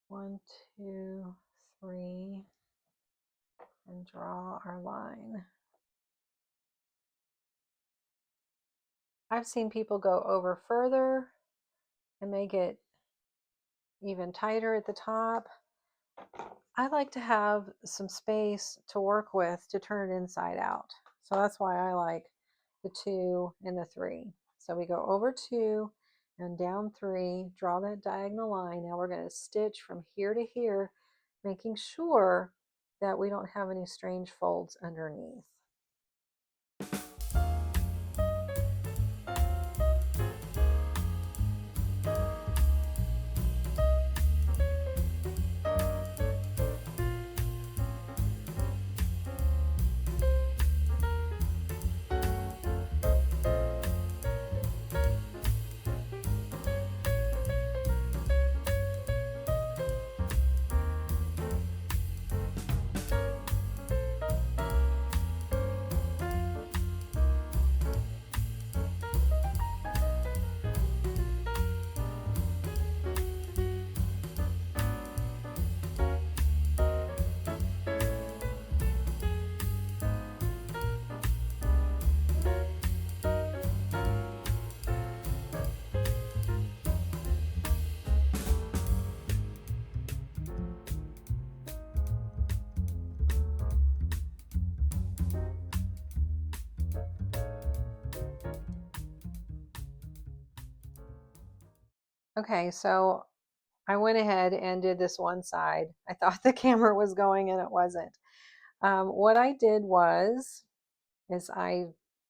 1, 2, 3. And draw our line. I've seen people go over further and make it even tighter at the top. I like to have some space to work with to turn it inside out. So that's why I like the 2 and the 3. So we go over 2 and down 3, draw that diagonal line. Now we're going to stitch from here to here, making sure that we don't have any strange folds underneath. Okay, so I went ahead and did this one side. I thought the camera was going and it wasn't. What I did is I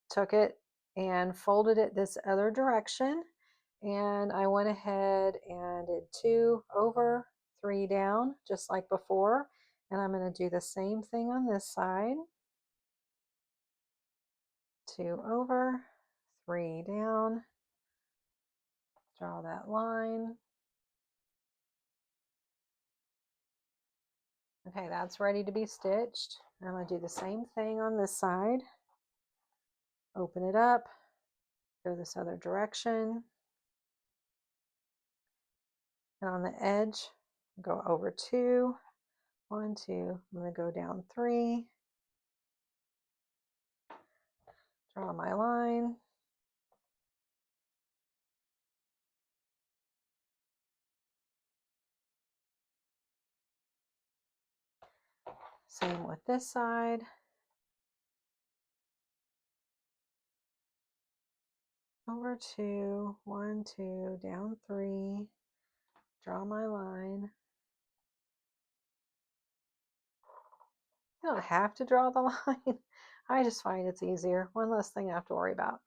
took it and folded it this other direction, and I went ahead and did 2 over, 3 down, just like before. And I'm going to do the same thing on this side. 2 over, 3 down, draw that line. Okay, that's ready to be stitched. I'm going to do the same thing on this side. Open it up, go this other direction. And on the edge, go over 2, 1, 2. I'm going to go down 3. Draw my line. Same with this side. Over 2, 1, 2, down 3. Draw my line. You don't have to draw the line. I just find it's easier. One less thing I have to worry about.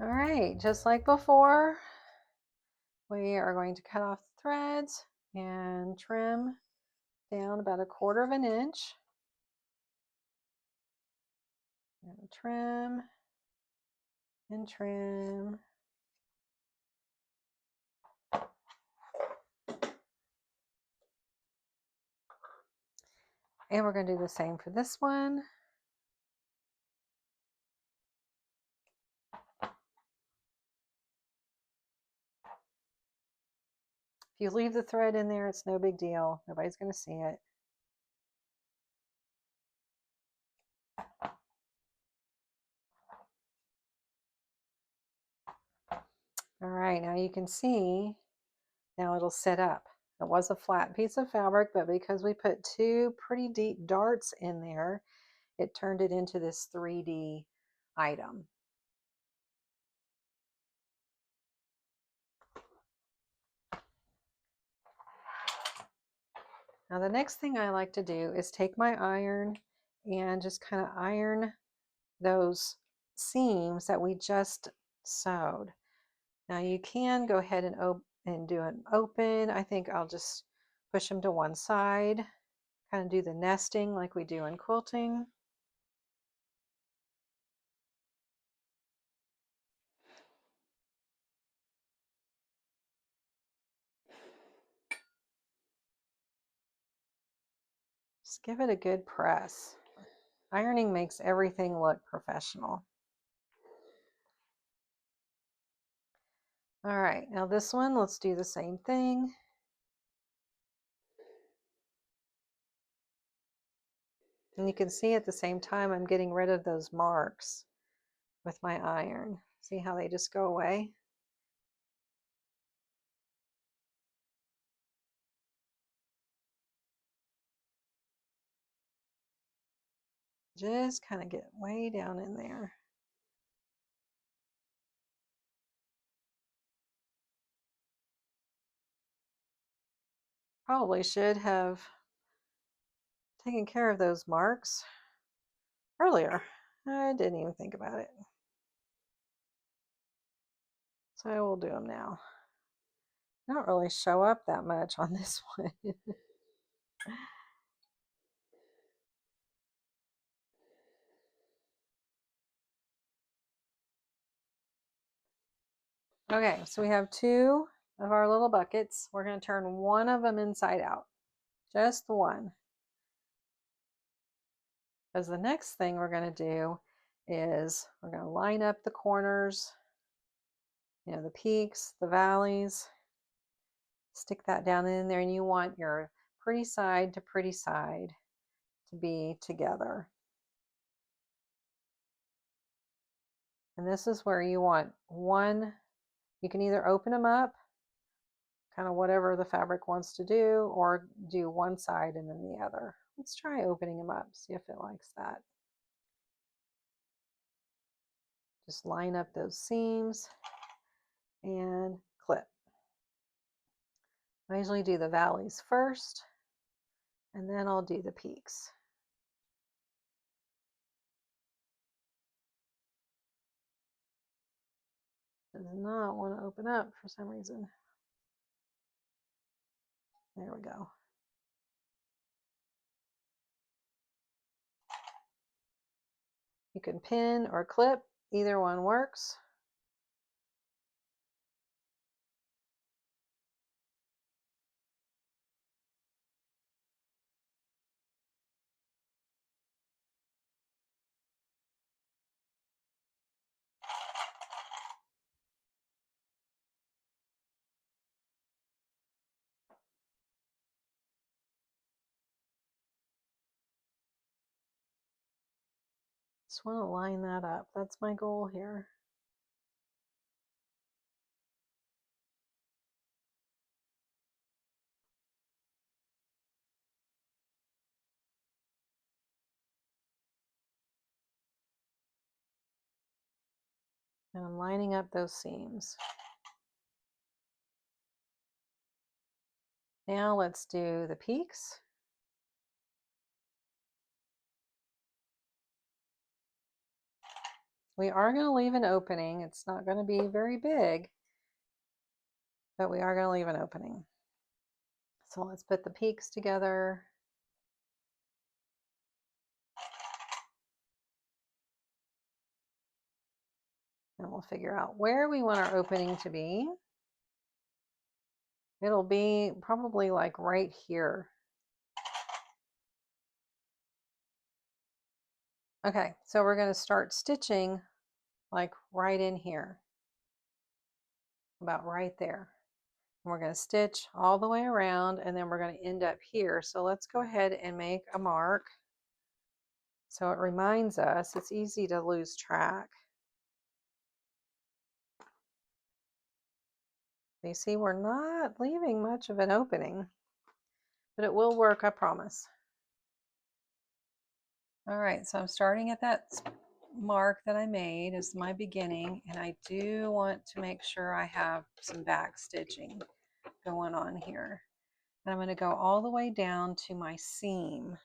All right, just like before, we are going to cut off the threads and trim down about 1/4 of an inch. And trim and trim. And we're going to do the same for this one. If you leave the thread in there, it's no big deal. Nobody's going to see it. All right, now you can see, now it'll sit up. It was a flat piece of fabric, but because we put 2 pretty deep darts in there, it turned it into this 3D item. Now the next thing I like to do is take my iron and just kind of iron those seams that we just sewed. Now you can go ahead and do an open. I think I'll just push them to one side, kind of do the nesting like we do in quilting. Just give it a good press. Ironing makes everything look professional. All right, now this one, let's do the same thing. And you can see at the same time I'm getting rid of those marks with my iron. See how they just go away? Just kind of get way down in there. Probably should have taken care of those marks earlier. I didn't even think about it. So I will do them now. They don't really show up that much on this one. Okay, so we have 2 of our little buckets. We're going to turn one of them inside out. Just the one. Because the next thing we're going to do is we're going to line up the corners, you know, the peaks, the valleys. Stick that down in there, and you want your pretty side to pretty side to be together. And this is where you want one, you can either open them up, kind of whatever the fabric wants to do, or do one side and then the other. Let's try opening them up, see if it likes that. Just line up those seams and clip. I usually do the valleys first, and then I'll do the peaks. Does not want to open up for some reason. There we go. You can pin or clip, either one works. Just want to line that up. That's my goal here. And I'm lining up those seams. Now let's do the peaks. We are going to leave an opening. It's not going to be very big, but we are going to leave an opening. So let's put the peaks together. And we'll figure out where we want our opening to be. It'll be probably like right here. Okay, so we're going to start stitching like right in here, about right there. And we're going to stitch all the way around, and then we're going to end up here. So let's go ahead and make a mark so it reminds us. It's easy to lose track. You see, we're not leaving much of an opening, but it will work, I promise. All right, so I'm starting at that mark that I made as my beginning, and I do want to make sure I have some back stitching going on here. And I'm going to go all the way down to my seam.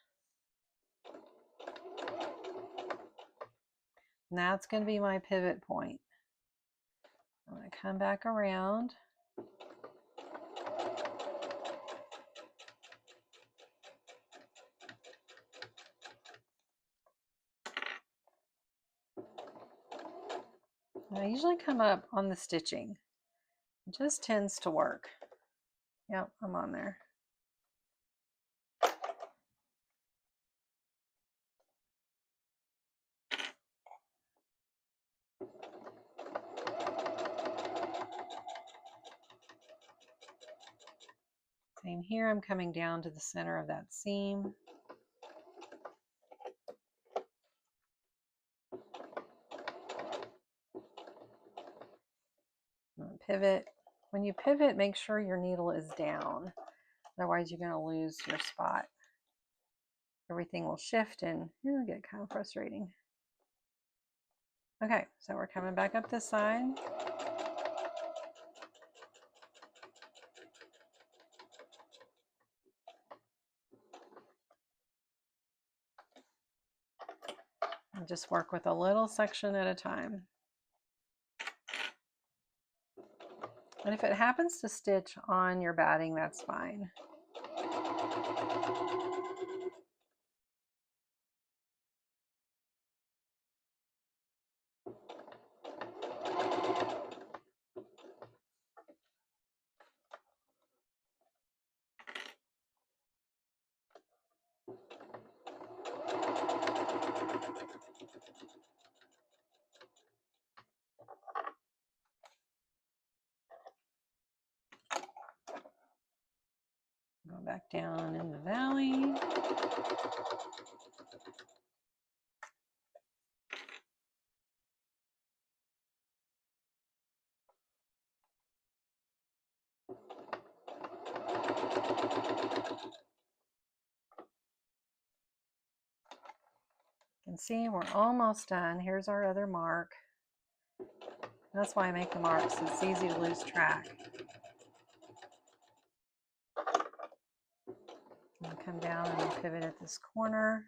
And that's going to be my pivot point. I'm going to come back around. And I usually come up on the stitching. It just tends to work. Yep, I'm on there. Same here, I'm coming down to the center of that seam. Pivot. When you pivot, make sure your needle is down. Otherwise, you're going to lose your spot. Everything will shift and it'll get kind of frustrating. Okay, so we're coming back up this side. And just work with a little section at a time. And if it happens to stitch on your batting, that's fine. Go back down in the valley. You can see we're almost done. Here's our other mark. That's why I make the marks. It's easy to lose track. I'll come down and pivot at this corner.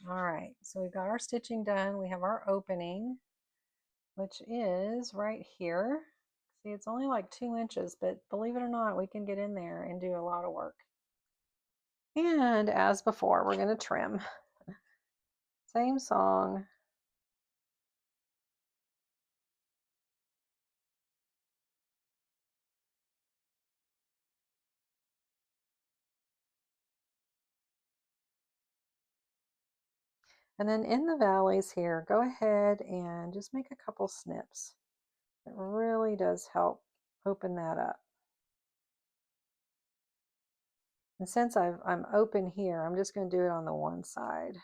All right, so we've got our stitching done. We have our opening, which is right here. See, it's only like 2 inches, but believe it or not, we can get in there and do a lot of work. And as before, we're going to trim. Same song. And then in the valleys here, go ahead and just make a couple snips. It really does help open that up. And since I'm open here, I'm just going to do it on the one side.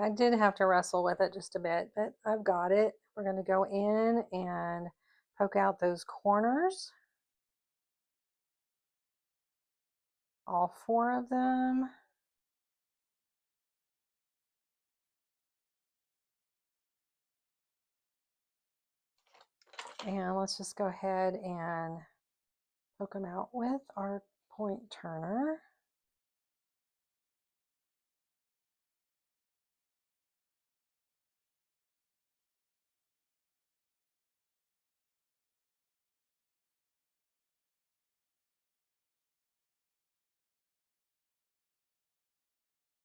I did have to wrestle with it just a bit, but I've got it. We're going to go in and poke out those corners, all 4 of them. And let's just go ahead and poke them out with our point turner.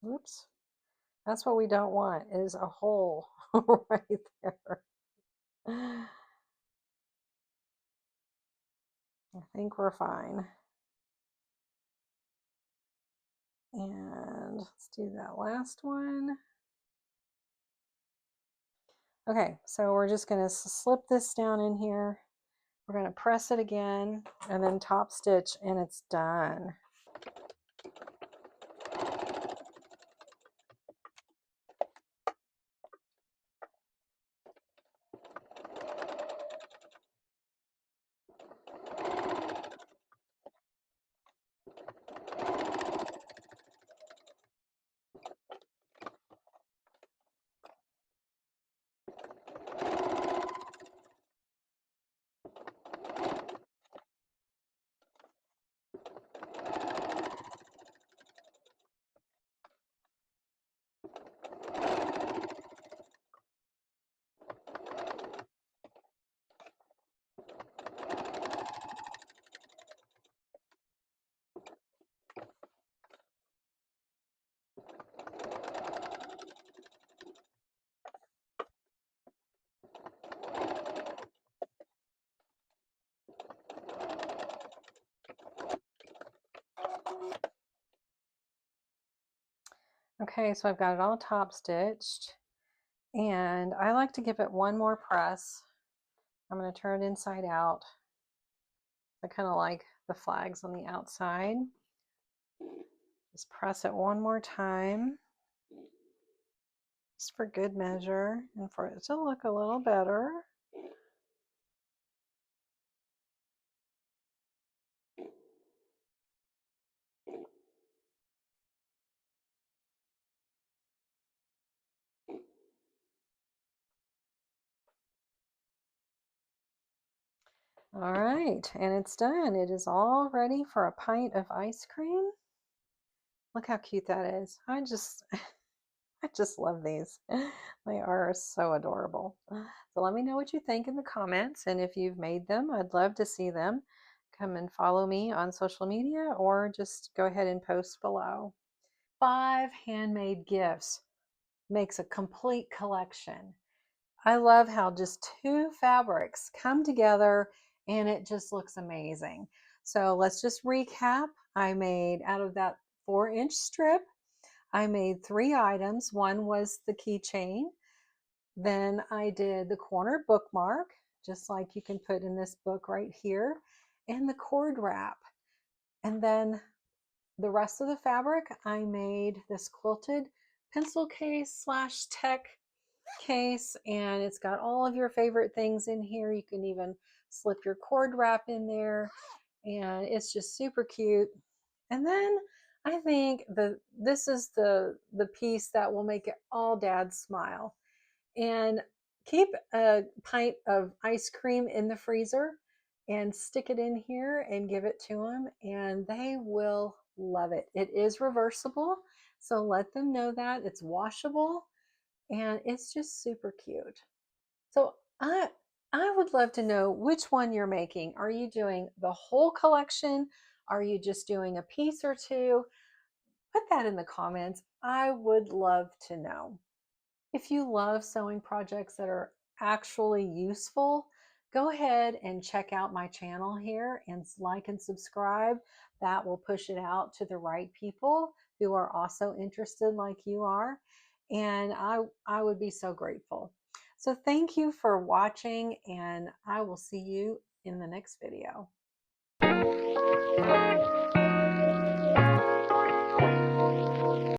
Oops. That's what we don't want, is a hole right there. I think we're fine. And let's do that last one. Okay, so we're just going to slip this down in here. We're going to press it again and then top stitch, and it's done. Okay, so I've got it all top stitched, and I like to give it one more press. I'm going to turn it inside out. I kind of like the flags on the outside. Just press it one more time, just for good measure and for it to look a little better. All right, and it's done. It is all ready for a pint of ice cream. Look how cute that is. I just love these. They are so adorable. So let me know what you think in the comments, and if you've made them, I'd love to see them. Come and follow me on social media, or just go ahead and post below. 5 handmade gifts makes a complete collection. I love how just 2 fabrics come together and it just looks amazing. So let's just recap. I made, out of that 4-inch strip, I made 3 items. One was the keychain. Then I did the corner bookmark, just like you can put in this book right here, and the cord wrap. And then the rest of the fabric, I made this quilted pencil case slash tech case, and it's got all of your favorite things in here. You can even slip your cord wrap in there, and it's just super cute. And then I think this is the piece that will make it all dads smile. And keep a pint of ice cream in the freezer and stick it in here and give it to them, and they will love it. It is reversible, so let them know that. It's washable, and it's just super cute. So I would love to know which one you're making. Are you doing the whole collection? Are you just doing a piece or two? Put that in the comments. I would love to know. If you love sewing projects that are actually useful, go ahead and check out my channel here and like and subscribe. That will push it out to the right people who are also interested like you are. And I would be so grateful. So thank you for watching, and I will see you in the next video.